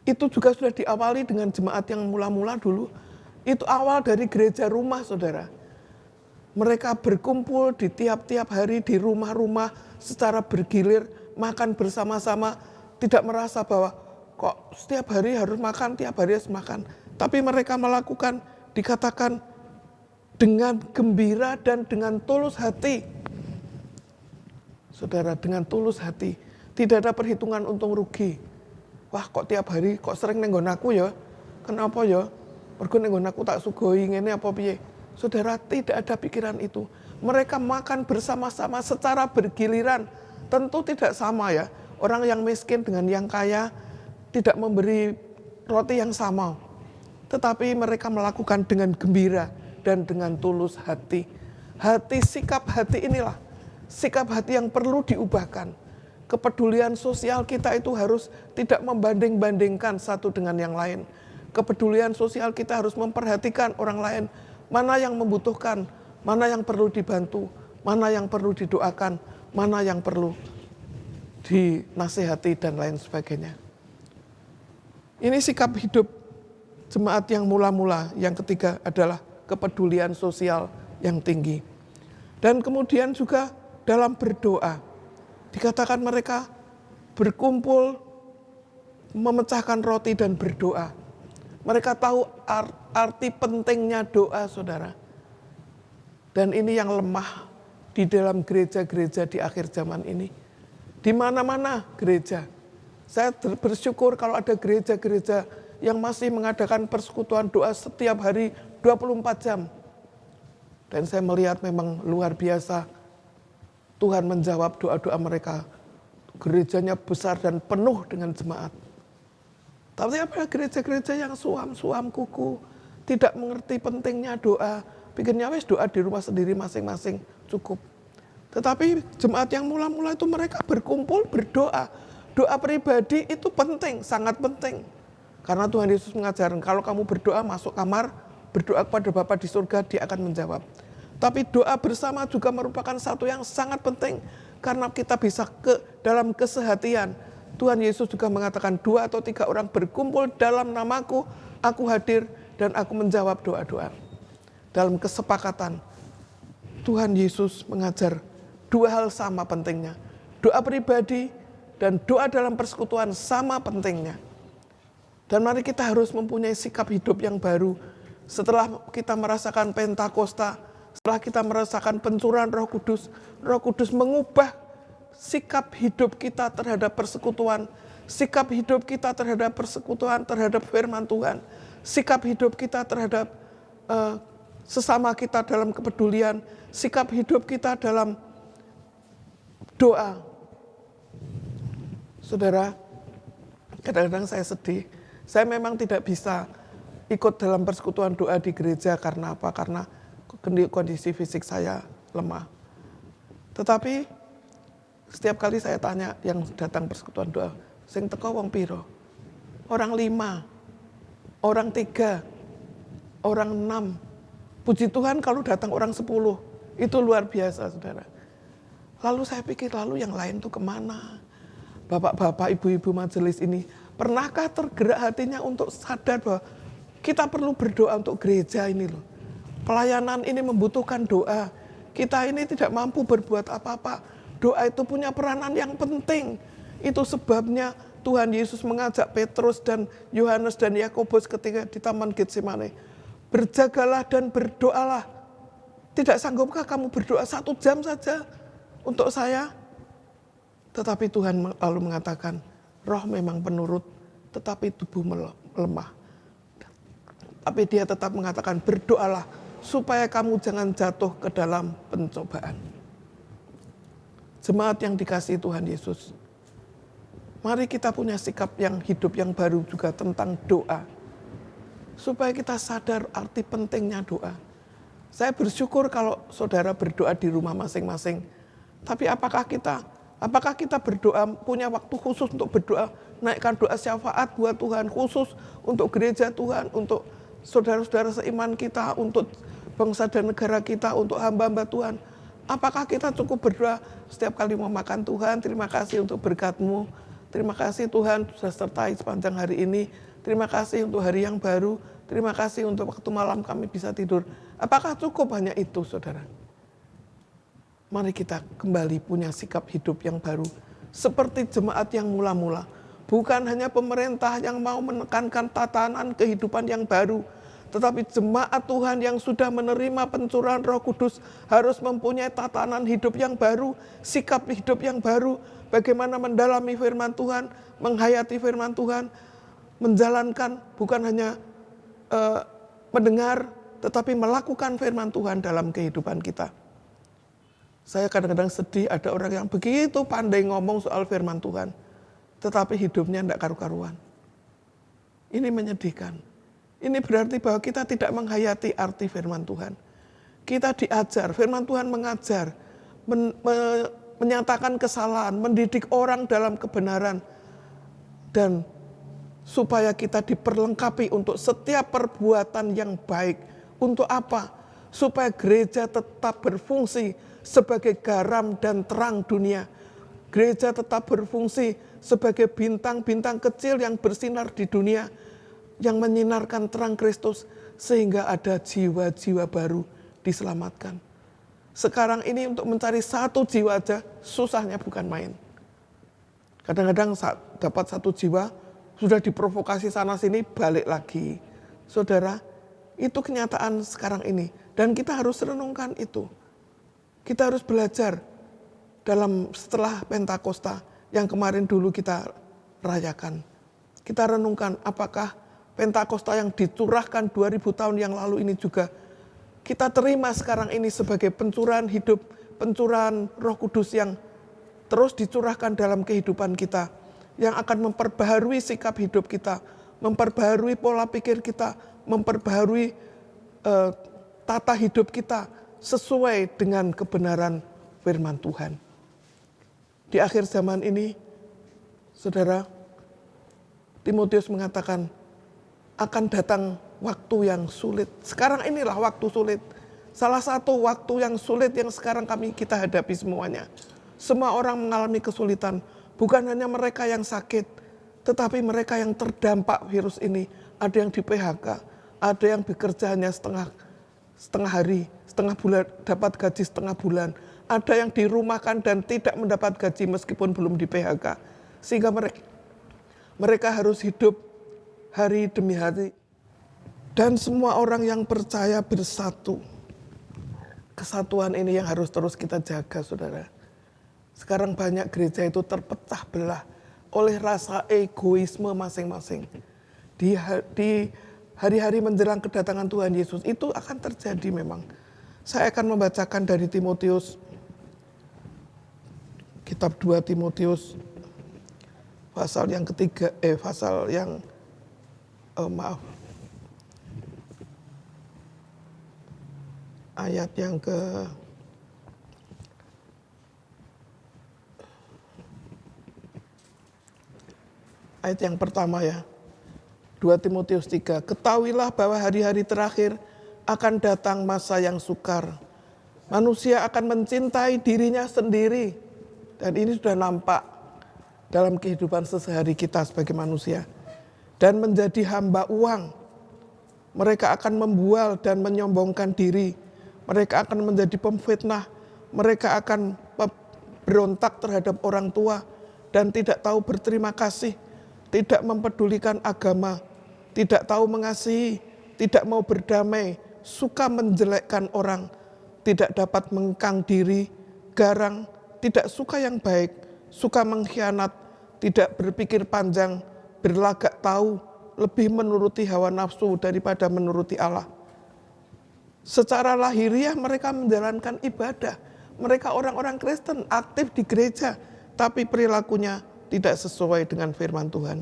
[SPEAKER 2] itu juga sudah diawali dengan jemaat yang mula-mula dulu. Itu awal dari gereja rumah, saudara. Mereka berkumpul di tiap-tiap hari di rumah-rumah secara bergilir, makan bersama-sama, tidak merasa bahwa kok setiap hari harus makan, tiap hari harus makan. Tapi mereka melakukan, dikatakan dengan gembira dan dengan tulus hati. Saudara, dengan tulus hati, tidak ada perhitungan untung rugi. wah kok tiap hari kok sering ning nggon aku ya. Kenapa ya? Mergo ning nggon aku tak sugoi ngene apa piye? Saudara, tidak ada pikiran itu. Mereka makan bersama-sama secara bergiliran. Tentu tidak sama ya. Orang yang miskin dengan yang kaya tidak memberi roti yang sama. Tetapi mereka melakukan dengan gembira dan dengan tulus hati. Sikap hati inilah, sikap hati yang perlu diubahkan. Kepedulian sosial kita itu harus tidak membanding-bandingkan satu dengan yang lain. Kepedulian sosial kita harus memperhatikan orang lain, mana yang membutuhkan, mana yang perlu dibantu, mana yang perlu didoakan, mana yang perlu dinasihati dan lain sebagainya. Ini sikap hidup jemaat yang mula-mula. Yang ketiga adalah kepedulian sosial yang tinggi. Dan kemudian juga dalam berdoa. Dikatakan mereka berkumpul, memecahkan roti dan berdoa. Mereka tahu arti pentingnya doa, saudara. Dan ini yang lemah di dalam gereja-gereja di akhir zaman ini. Di mana-mana gereja. Saya bersyukur kalau ada gereja-gereja yang masih mengadakan persekutuan doa setiap hari 24 jam. Dan saya melihat memang luar biasa Tuhan menjawab doa-doa mereka. Gerejanya besar dan penuh dengan jemaat. Tapi apa gereja-gereja yang suam-suam kuku, tidak mengerti pentingnya doa, pikirnya wes doa di rumah sendiri masing-masing cukup. Tetapi jemaat yang mula-mula itu mereka berkumpul berdoa. Doa pribadi itu penting, sangat penting. Karena Tuhan Yesus mengajarkan kalau kamu berdoa masuk kamar, berdoa kepada Bapa di surga, dia akan menjawab. Tapi doa bersama juga merupakan satu yang sangat penting. Karena kita bisa dalam kesehatian. Tuhan Yesus juga mengatakan 2 atau 3 orang berkumpul dalam namaku, aku hadir dan aku menjawab doa-doa. Dalam kesepakatan, Tuhan Yesus mengajar 2 hal sama pentingnya. Doa pribadi dan doa dalam persekutuan sama pentingnya. Dan mari kita harus mempunyai sikap hidup yang baru. Setelah kita merasakan Pentakosta, setelah kita merasakan pencurahan Roh Kudus mengubah sikap hidup kita terhadap persekutuan, sikap hidup kita terhadap persekutuan, terhadap firman Tuhan, sikap hidup kita terhadap sesama kita dalam kepedulian, sikap hidup kita dalam doa. Saudara, kadang-kadang saya sedih. Saya memang tidak bisa ikut dalam persekutuan doa di gereja karena apa? Karena kondisi fisik saya lemah. Tetapi setiap kali saya tanya yang datang persekutuan doa, sing teko wong piro? Orang 5, orang 3, orang 6. Puji Tuhan kalau datang orang 10, itu luar biasa, saudara. Lalu saya pikir, lalu yang lain tuh kemana? Bapak-bapak, ibu-ibu majelis ini, pernahkah tergerak hatinya untuk sadar bahwa kita perlu berdoa untuk gereja ini loh. Pelayanan ini membutuhkan doa. Kita ini tidak mampu berbuat apa-apa. Doa itu punya peranan yang penting. Itu sebabnya Tuhan Yesus mengajak Petrus dan Yohanes dan Yakobus ketika di Taman Getsemane. Berjagalah dan berdoalah. Tidak sanggupkah kamu berdoa 1 jam saja untuk saya? Tetapi Tuhan lalu mengatakan, roh memang penurut, tetapi tubuh lemah. Tapi dia tetap mengatakan, berdoalah supaya kamu jangan jatuh ke dalam pencobaan. Jemaat yang dikasihi Tuhan Yesus, mari kita punya sikap yang hidup yang baru juga tentang doa. Supaya kita sadar arti pentingnya doa. Saya bersyukur kalau saudara berdoa di rumah masing-masing. Tapi apakah kita berdoa, punya waktu khusus untuk berdoa, naikkan doa syafaat buat Tuhan, khusus untuk gereja Tuhan, untuk saudara-saudara seiman kita, untuk bangsa dan negara kita, untuk hamba-hamba Tuhan. Apakah kita cukup berdoa setiap kali mau makan Tuhan, terima kasih untuk berkat-Mu, terima kasih Tuhan sudah sertai sepanjang hari ini, terima kasih untuk hari yang baru, terima kasih untuk waktu malam kami bisa tidur. Apakah cukup hanya itu, saudara? Mari kita kembali punya sikap hidup yang baru. Seperti jemaat yang mula-mula. Bukan hanya pemerintah yang mau menekankan tatanan kehidupan yang baru. Tetapi jemaat Tuhan yang sudah menerima pencurahan Roh Kudus harus mempunyai tatanan hidup yang baru, sikap hidup yang baru, bagaimana mendalami firman Tuhan, menghayati firman Tuhan, menjalankan, bukan hanya mendengar, tetapi melakukan firman Tuhan dalam kehidupan kita. Saya kadang-kadang sedih ada orang yang begitu pandai ngomong soal firman Tuhan, tetapi hidupnya tidak karu-karuan. Ini menyedihkan. Ini berarti bahwa kita tidak menghayati arti firman Tuhan. Kita diajar, firman Tuhan mengajar, menyatakan kesalahan, mendidik orang dalam kebenaran, dan supaya kita diperlengkapi untuk setiap perbuatan yang baik. Untuk apa? Supaya gereja tetap berfungsi sebagai garam dan terang dunia. Gereja tetap berfungsi sebagai bintang-bintang kecil yang bersinar di dunia, yang menyinarkan terang Kristus, sehingga ada jiwa-jiwa baru diselamatkan. Sekarang ini untuk mencari satu jiwa aja susahnya bukan main. Kadang-kadang dapat satu jiwa, sudah diprovokasi sana sini, balik lagi. Saudara, itu kenyataan sekarang ini. Dan kita harus renungkan itu. Kita harus belajar setelah Pentakosta yang kemarin dulu kita rayakan. Kita renungkan apakah Pentakosta yang dicurahkan 2000 tahun yang lalu ini juga kita terima sekarang ini sebagai pencurahan hidup, pencurahan Roh Kudus yang terus dicurahkan dalam kehidupan kita, yang akan memperbaharui sikap hidup kita, memperbaharui pola pikir kita, memperbaharui tata hidup kita sesuai dengan kebenaran firman Tuhan. Di akhir zaman ini, saudara, Timotius mengatakan akan datang waktu yang sulit. Sekarang inilah waktu sulit. Salah satu waktu yang sulit yang sekarang kita hadapi semuanya. Semua orang mengalami kesulitan. Bukan hanya mereka yang sakit, tetapi mereka yang terdampak virus ini. Ada yang di PHK, ada yang bekerja hanya setengah hari, setengah bulan, dapat gaji setengah bulan. Ada yang dirumahkan dan tidak mendapat gaji meskipun belum di PHK. Sehingga mereka harus hidup hari demi hari. Dan semua orang yang percaya bersatu. Kesatuan ini yang harus terus kita jaga, saudara. Sekarang banyak gereja itu terpecah belah oleh rasa egoisme masing-masing. Di hari-hari menjelang kedatangan Tuhan Yesus itu akan terjadi memang. Saya akan membacakan dari Timotius, kitab 2 Timotius, pasal yang ketiga, ayat yang ayat yang pertama ya. 2 Timotius 3. Ketahuilah bahwa hari-hari terakhir akan datang masa yang sukar. Manusia akan mencintai dirinya sendiri. Dan ini sudah nampak dalam kehidupan sehari-hari kita sebagai manusia. Dan menjadi hamba uang. Mereka akan membual dan menyombongkan diri. Mereka akan menjadi pemfitnah. Mereka akan berontak terhadap orang tua dan tidak tahu berterima kasih, tidak mempedulikan agama, tidak tahu mengasihi, tidak mau berdamai, suka menjelekkan orang, tidak dapat mengekang diri, garang, tidak suka yang baik, suka mengkhianat, tidak berpikir panjang, berlagak tahu, lebih menuruti hawa nafsu daripada menuruti Allah. Secara lahiriah mereka menjalankan ibadah. Mereka orang-orang Kristen aktif di gereja, tapi perilakunya tidak sesuai dengan firman Tuhan.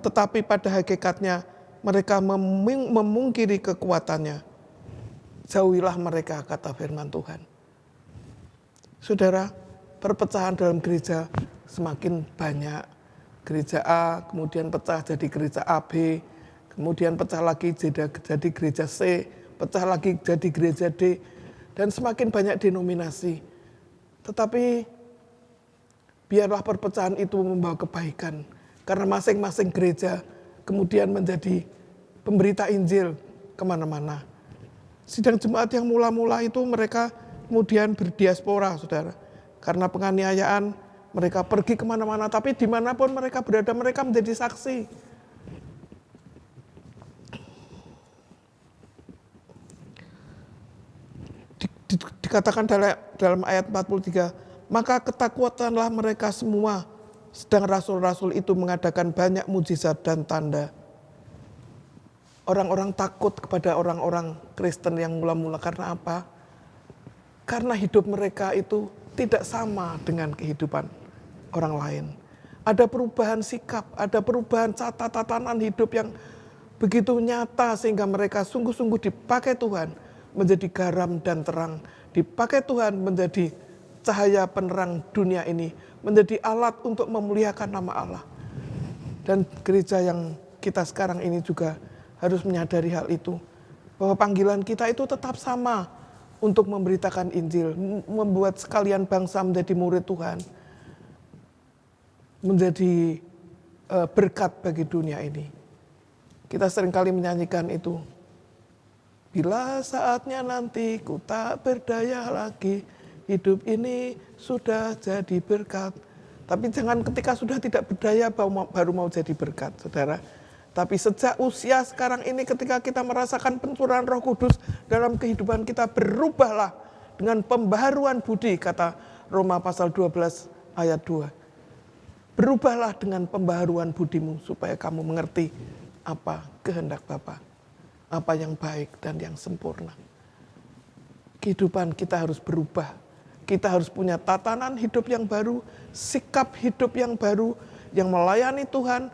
[SPEAKER 2] Tetapi pada hakikatnya mereka memungkiri kekuatannya. Jauhilah mereka, kata firman Tuhan. Saudara, perpecahan dalam gereja semakin banyak. Gereja A, kemudian pecah jadi gereja AB, kemudian pecah lagi jadi gereja C, pecah lagi jadi gereja D, dan semakin banyak denominasi. Tetapi biarlah perpecahan itu membawa kebaikan, karena masing-masing gereja kemudian menjadi pemberita Injil kemana-mana. Sidang jemaat yang mula-mula itu mereka kemudian berdiaspora, saudara. Karena penganiayaan, mereka pergi kemana-mana, tapi dimanapun mereka berada, mereka menjadi saksi. dikatakan dalam ayat 43, maka ketakutanlah mereka semua, sedang rasul-rasul itu mengadakan banyak mujizat dan tanda. Orang-orang takut kepada orang-orang Kristen yang mula-mula karena apa? Karena hidup mereka itu tidak sama dengan kehidupan orang lain. Ada perubahan sikap, ada perubahan tatanan hidup yang begitu nyata sehingga mereka sungguh-sungguh dipakai Tuhan menjadi garam dan terang. Dipakai Tuhan menjadi cahaya penerang dunia ini, menjadi alat untuk memuliakan nama Allah. Dan gereja yang kita sekarang ini juga harus menyadari hal itu, bahwa panggilan kita itu tetap sama untuk memberitakan Injil, membuat sekalian bangsa menjadi murid Tuhan, menjadi berkat bagi dunia ini. Kita seringkali menyanyikan itu, bila saatnya nanti ku tak berdaya lagi, hidup ini sudah jadi berkat. Tapi jangan ketika sudah tidak berdaya baru mau jadi berkat, saudara. Tapi sejak usia sekarang ini ketika kita merasakan pencurahan Roh Kudus dalam kehidupan kita, berubahlah dengan pembaharuan budi, kata Roma pasal 12 ayat 2. Berubahlah dengan pembaharuan budimu supaya kamu mengerti apa kehendak Bapa, apa yang baik dan yang sempurna. Kehidupan kita harus berubah. Kita harus punya tatanan hidup yang baru, sikap hidup yang baru, yang melayani Tuhan,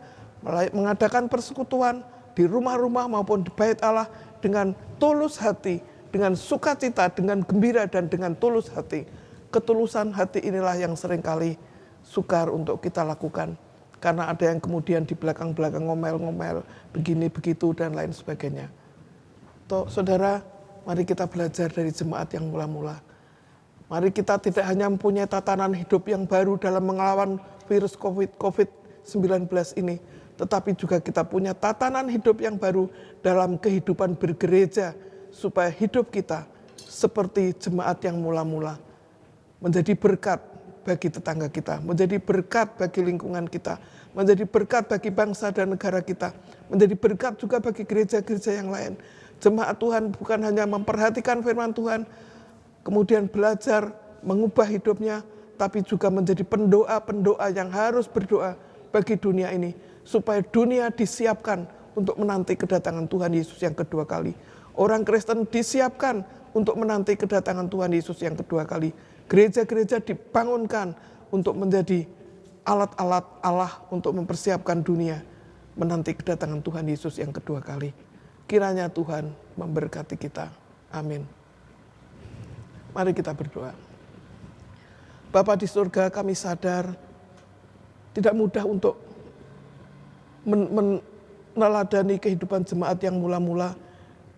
[SPEAKER 2] mengadakan persekutuan di rumah-rumah maupun di bait Allah dengan tulus hati, dengan sukacita, dengan gembira dan dengan tulus hati. Ketulusan hati inilah yang seringkali sukar untuk kita lakukan. Karena ada yang kemudian di belakang-belakang ngomel-ngomel, begini, begitu, dan lain sebagainya. Saudara, mari kita belajar dari jemaat yang mula-mula. Mari kita tidak hanya mempunyai tatanan hidup yang baru dalam melawan virus COVID-19 ini, tetapi juga kita punya tatanan hidup yang baru dalam kehidupan bergereja, supaya hidup kita seperti jemaat yang mula-mula, menjadi berkat bagi tetangga kita, menjadi berkat bagi lingkungan kita, menjadi berkat bagi bangsa dan negara kita, menjadi berkat juga bagi gereja-gereja yang lain. Jemaat Tuhan bukan hanya memperhatikan firman Tuhan, kemudian belajar mengubah hidupnya, tapi juga menjadi pendoa-pendoa yang harus berdoa bagi dunia ini, supaya dunia disiapkan untuk menanti kedatangan Tuhan Yesus yang kedua kali. Orang Kristen disiapkan untuk menanti kedatangan Tuhan Yesus yang kedua kali. Gereja-gereja dibangunkan untuk menjadi alat-alat Allah untuk mempersiapkan dunia menanti kedatangan Tuhan Yesus yang kedua kali. Kiranya Tuhan memberkati kita. Amin. Mari kita berdoa. Bapa di surga, kami sadar tidak mudah untuk meneladani kehidupan jemaat yang mula-mula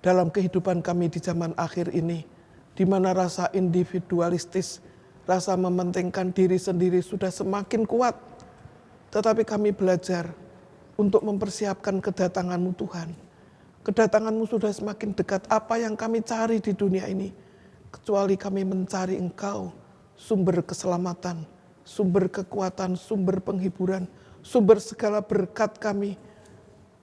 [SPEAKER 2] dalam kehidupan kami di zaman akhir ini, di mana rasa individualistis, rasa mementingkan diri sendiri sudah semakin kuat. Tetapi kami belajar untuk mempersiapkan kedatangan-Mu Tuhan. Kedatangan-Mu sudah semakin dekat. Apa yang kami cari di dunia ini, kecuali kami mencari Engkau, sumber keselamatan, sumber kekuatan, sumber penghiburan, sumber segala berkat kami.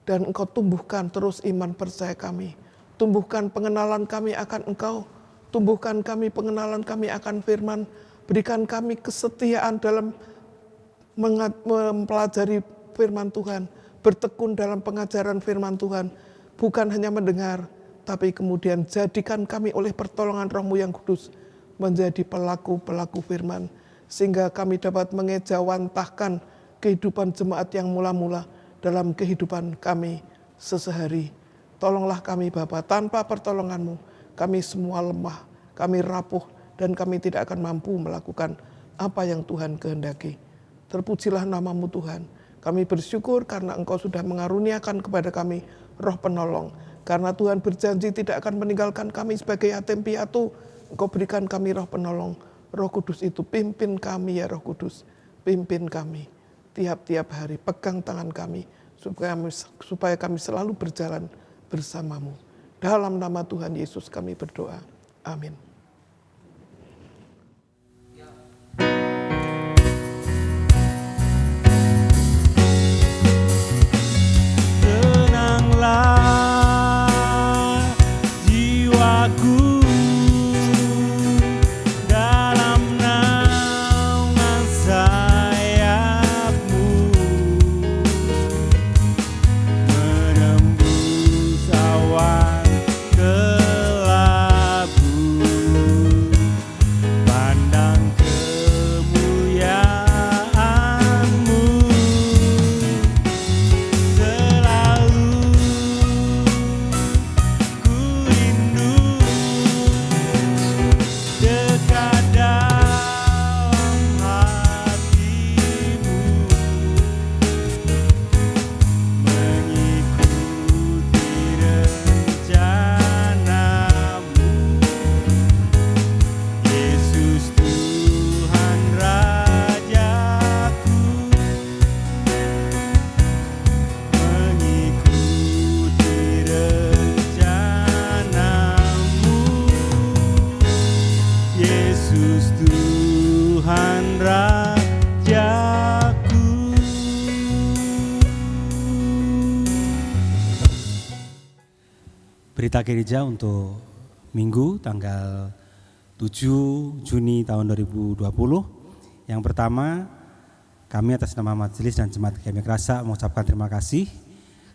[SPEAKER 2] Dan Engkau tumbuhkan terus iman percaya kami. Tumbuhkan pengenalan kami akan Engkau. Tumbuhkan kami pengenalan kami akan firman. Berikan kami kesetiaan dalam mempelajari firman Tuhan. Bertekun dalam pengajaran firman Tuhan. Bukan hanya mendengar, tapi kemudian jadikan kami oleh pertolongan Roh-Mu yang kudus menjadi pelaku-pelaku firman. Sehingga kami dapat mengejawantahkan kehidupan jemaat yang mula-mula dalam kehidupan kami sesehari. Tolonglah kami Bapa, tanpa pertolongan-Mu kami semua lemah, kami rapuh, dan kami tidak akan mampu melakukan apa yang Tuhan kehendaki. Terpujilah nama-Mu Tuhan. Kami bersyukur karena Engkau sudah mengaruniakan kepada kami Roh penolong. Karena Tuhan berjanji tidak akan meninggalkan kami sebagai yatim piatu. Engkau berikan kami Roh penolong. Roh Kudus itu pimpin kami ya Roh Kudus. Pimpin kami tiap-tiap hari. Pegang tangan kami supaya kami selalu berjalan bersama-Mu. Dalam nama Tuhan Yesus kami berdoa. Amin.
[SPEAKER 1] Tenanglah jiwaku, Berita gereja untuk Minggu tanggal 7 Juni tahun 2020. Yang pertama, kami atas nama Majelis dan Jemaat GKI Mikrasa mengucapkan terima kasih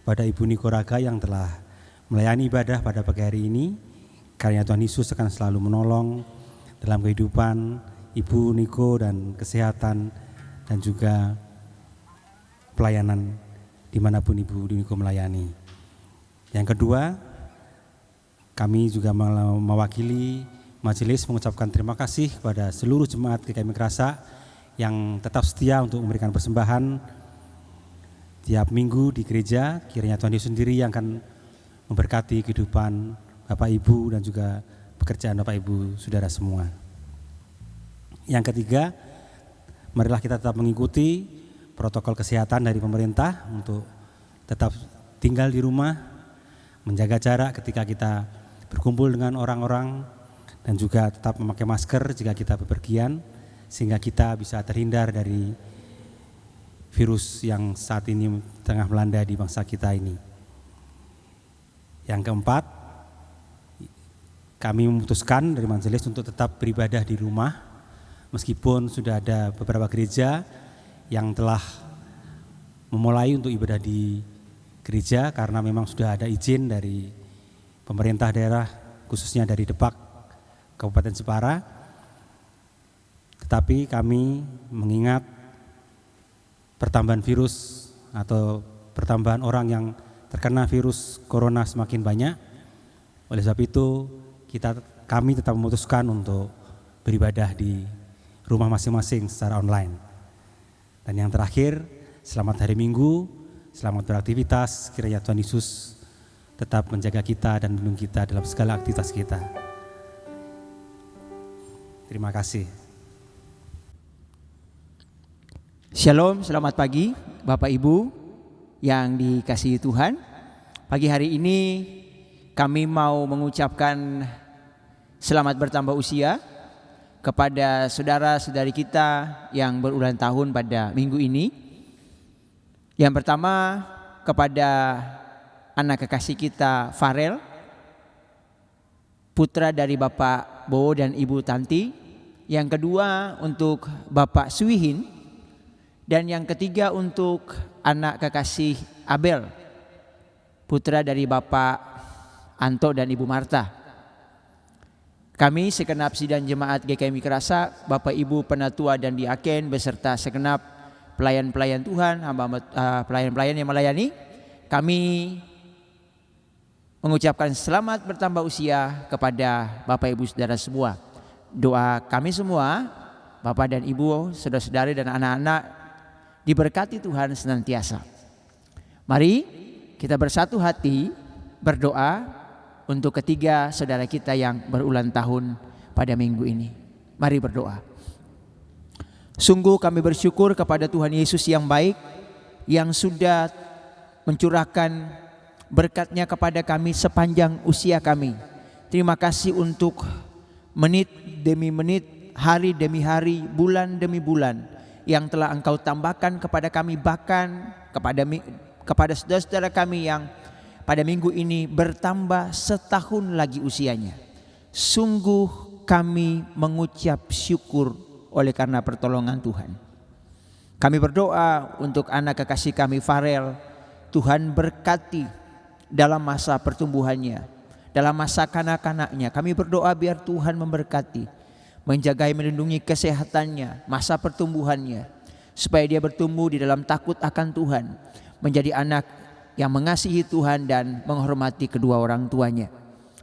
[SPEAKER 1] kepada Ibu Niko Raga yang telah melayani ibadah pada pagi hari ini. Karena Tuhan Yesus akan selalu menolong dalam kehidupan Ibu Niko dan kesehatan dan juga pelayanan dimanapun Ibu Niko melayani. Yang kedua, kami juga mewakili majelis mengucapkan terima kasih kepada seluruh jemaat GKI Mikrasa yang tetap setia untuk memberikan persembahan tiap minggu di gereja. Kiranya Tuhan Yesus sendiri yang akan memberkati kehidupan Bapak Ibu dan juga pekerjaan Bapak Ibu saudara semua. Yang ketiga, marilah kita tetap mengikuti protokol kesehatan dari pemerintah untuk tetap tinggal di rumah, menjaga jarak ketika kita berkumpul dengan orang-orang, dan juga tetap memakai masker jika kita bepergian, sehingga kita bisa terhindar dari virus yang saat ini tengah melanda di bangsa kita ini. Yang keempat, kami memutuskan dari majelis untuk tetap beribadah di rumah, meskipun sudah ada beberapa gereja yang telah memulai untuk ibadah di gereja karena memang sudah ada izin dari pemerintah daerah, khususnya dari Depak, Kabupaten Jepara. Tetapi kami mengingat pertambahan virus atau pertambahan orang yang terkena virus corona semakin banyak. Oleh sebab itu kami tetap memutuskan untuk beribadah di rumah masing-masing secara online. Dan yang terakhir, selamat hari Minggu, selamat beraktivitas. Kiranya Tuhan Yesus tetap menjaga kita dan melindungi kita dalam segala aktivitas kita. Terima kasih.
[SPEAKER 3] Shalom, selamat pagi Bapak Ibu yang dikasihi Tuhan. Pagi hari ini kami mau mengucapkan selamat bertambah usia kepada saudara-saudari kita yang berulang tahun pada minggu ini. Yang pertama kepada anak kekasih kita Farel, putra dari Bapak Bo dan Ibu Tanti. Yang kedua untuk Bapak Suwihin. Dan yang ketiga untuk anak kekasih Abel, putra dari Bapak Anto dan Ibu Marta. Kami segenap sidang jemaat GKI Mikrasa, Bapak Ibu Penatua dan Diaken beserta segenap pelayan-pelayan Tuhan, pelayan-pelayan yang melayani, kami mengucapkan selamat bertambah usia kepada Bapak Ibu Saudara semua. Doa kami semua, Bapak dan Ibu, saudara-saudari dan anak-anak, diberkati Tuhan senantiasa. Mari kita bersatu hati berdoa untuk ketiga saudara kita yang berulang tahun pada minggu ini. Mari berdoa. Sungguh kami bersyukur kepada Tuhan Yesus yang baik, yang sudah mencurahkan berkat-Nya kepada kami sepanjang usia kami. Terima kasih untuk menit demi menit, hari demi hari, bulan demi bulan yang telah Engkau tambahkan kepada kami, bahkan kepada saudara-saudara kami yang pada minggu ini bertambah setahun lagi usianya. Sungguh kami mengucap syukur oleh karena pertolongan Tuhan. Kami berdoa untuk anak kekasih kami Farel, Tuhan berkati dalam masa pertumbuhannya, dalam masa kanak-kanaknya. Kami berdoa biar Tuhan memberkati, menjaga melindungi kesehatannya, masa pertumbuhannya, supaya dia bertumbuh di dalam takut akan Tuhan, menjadi anak yang mengasihi Tuhan dan menghormati kedua orang tuanya.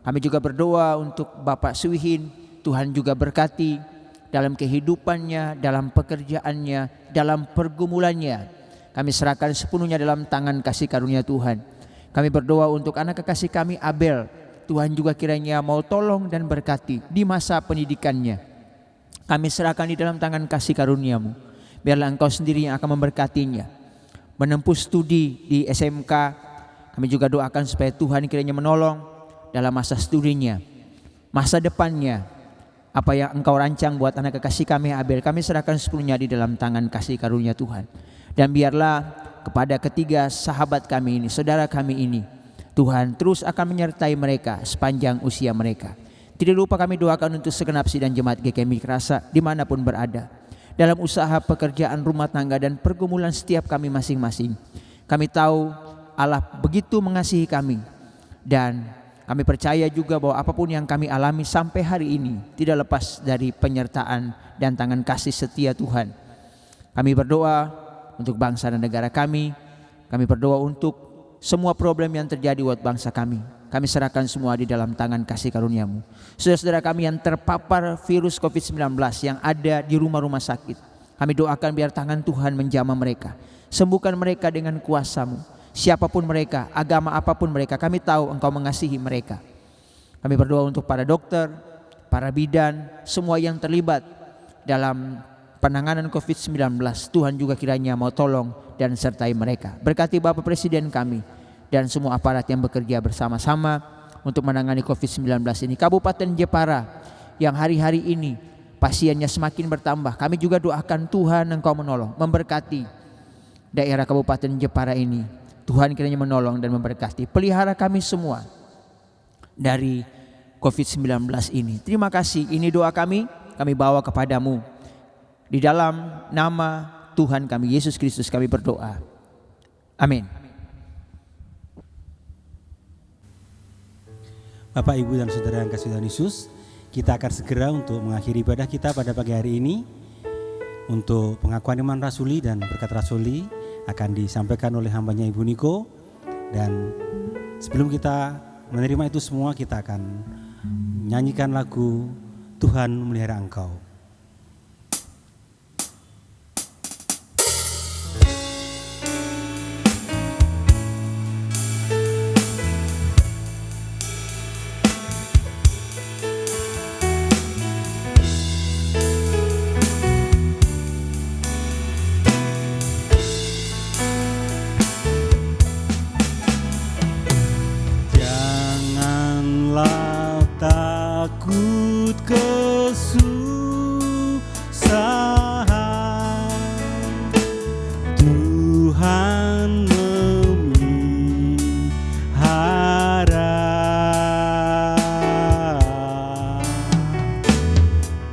[SPEAKER 3] Kami juga berdoa untuk Bapak Suwihin, Tuhan juga berkati dalam kehidupannya, dalam pekerjaannya, dalam pergumulannya. Kami serahkan sepenuhnya dalam tangan kasih karunia Tuhan. Kami berdoa untuk anak kekasih kami Abel, Tuhan juga kiranya mau tolong dan berkati di masa pendidikannya. Kami serahkan di dalam tangan kasih karunia-Mu. Biarlah Engkau sendiri yang akan memberkatinya. Menempuh studi di SMK, kami juga doakan supaya Tuhan kiranya menolong dalam masa studinya, masa depannya. Apa yang Engkau rancang buat anak kekasih kami Abel, kami serahkan sepenuhnya di dalam tangan kasih karunia Tuhan. Dan biarlah kepada ketiga sahabat kami ini, saudara kami ini, Tuhan terus akan menyertai mereka sepanjang usia mereka. Tidak lupa kami doakan untuk segenap sidang jemaat GKMI Kerasa dimanapun berada, dalam usaha, pekerjaan, rumah tangga, dan pergumulan setiap kami masing-masing. Kami tahu Allah begitu mengasihi kami, dan kami percaya juga bahwa apapun yang kami alami sampai hari ini tidak lepas dari penyertaan dan tangan kasih setia Tuhan. Kami berdoa untuk bangsa dan negara kami. Kami berdoa untuk semua problem yang terjadi buat bangsa kami. Kami serahkan semua di dalam tangan kasih karunia-Mu. Saudara-saudara kami yang terpapar virus COVID-19 yang ada di rumah-rumah sakit, kami doakan biar tangan Tuhan menjamah mereka. Sembuhkan mereka dengan kuasa-Mu. Siapapun mereka, agama apapun mereka, kami tahu Engkau mengasihi mereka. Kami berdoa untuk para dokter, para bidan, semua yang terlibat dalam penanganan COVID-19. Tuhan juga kiranya mau tolong dan sertai mereka. Berkati Bapak Presiden kami dan semua aparat yang bekerja bersama-sama untuk menangani COVID-19 ini. Kabupaten Jepara yang hari-hari ini pasiennya semakin bertambah, kami juga doakan Tuhan Engkau menolong, memberkati daerah Kabupaten Jepara ini. Tuhan kiranya menolong dan memberkati. Pelihara kami semua dari COVID-19 ini. Terima kasih, ini doa kami bawa kepadamu. Di dalam nama Tuhan kami Yesus Kristus kami berdoa. Amin.
[SPEAKER 1] Bapak, Ibu, dan Saudara yang kasih Tuhan Yesus, kita akan segera untuk mengakhiri ibadah kita pada pagi hari ini. Untuk pengakuan iman rasuli dan berkat rasuli akan disampaikan oleh hambanya Ibu Niko. Dan sebelum kita menerima itu semua, kita akan menyanyikan lagu Tuhan Memelihara Engkau. Takut kesusahan, Tuhan memelihara.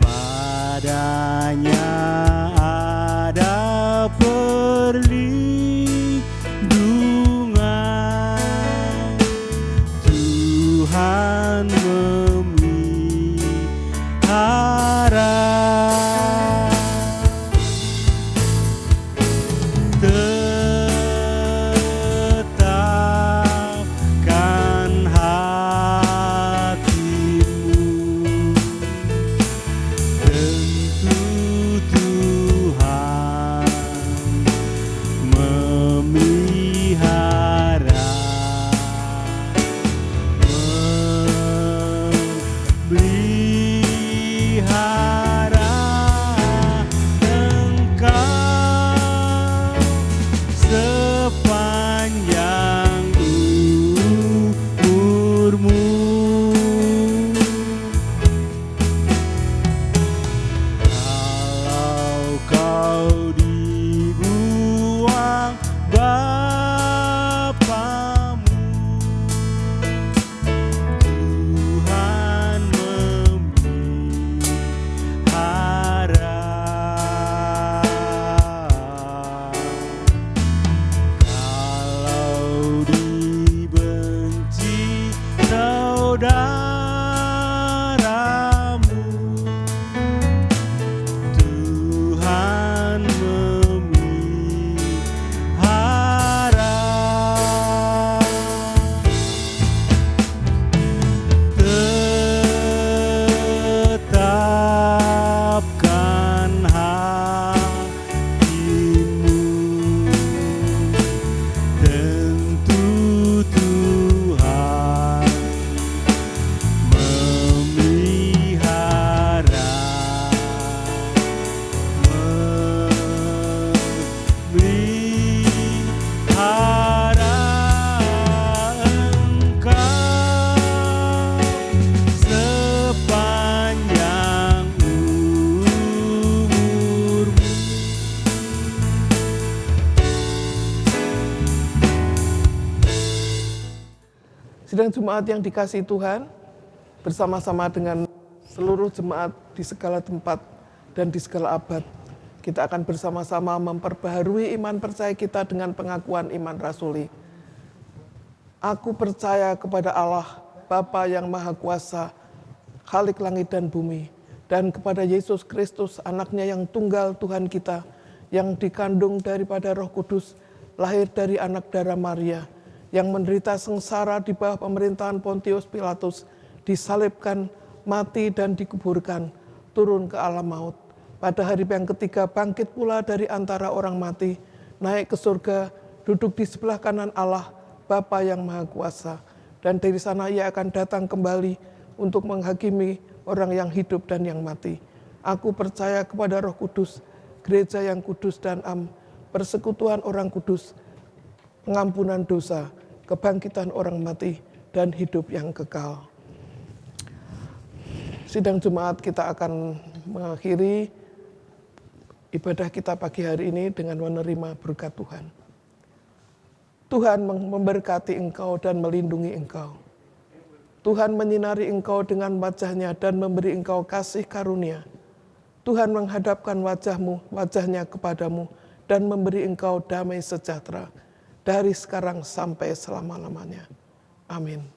[SPEAKER 1] Padanya ada perlindungan, Tuhan tetapkan hatimu, tentu Tuhan memelihara. Sepanjang umurmu, kalau kau dibuang Bapamu, Tuhan
[SPEAKER 2] jemaat yang dikasihi Tuhan, bersama-sama dengan seluruh jemaat di segala tempat dan di segala abad, kita akan bersama-sama memperbaharui iman percaya kita dengan pengakuan iman rasuli. Aku percaya kepada Allah, Bapa yang Maha Kuasa, Khalik langit dan bumi, dan kepada Yesus Kristus, anaknya yang tunggal Tuhan kita, yang dikandung daripada Roh Kudus, lahir dari anak darah Maria, yang menderita sengsara di bawah pemerintahan Pontius Pilatus, disalibkan, mati dan dikuburkan, turun ke alam maut. Pada hari yang ketiga bangkit pula dari antara orang mati, naik ke surga, duduk di sebelah kanan Allah, Bapa yang Maha Kuasa. Dan dari sana ia akan datang kembali untuk menghakimi orang yang hidup dan yang mati. Aku percaya kepada Roh Kudus, gereja yang kudus dan persekutuan orang kudus, pengampunan dosa, kebangkitan orang mati, dan hidup yang kekal. Sidang Jumat kita akan mengakhiri ibadah kita pagi hari ini dengan menerima berkat Tuhan. Tuhan memberkati engkau dan melindungi engkau. Tuhan menyinari engkau dengan wajah-Nya dan memberi engkau kasih karunia. Tuhan menghadapkan wajahnya kepadamu dan memberi engkau damai sejahtera dari sekarang sampai selama-lamanya. Amin.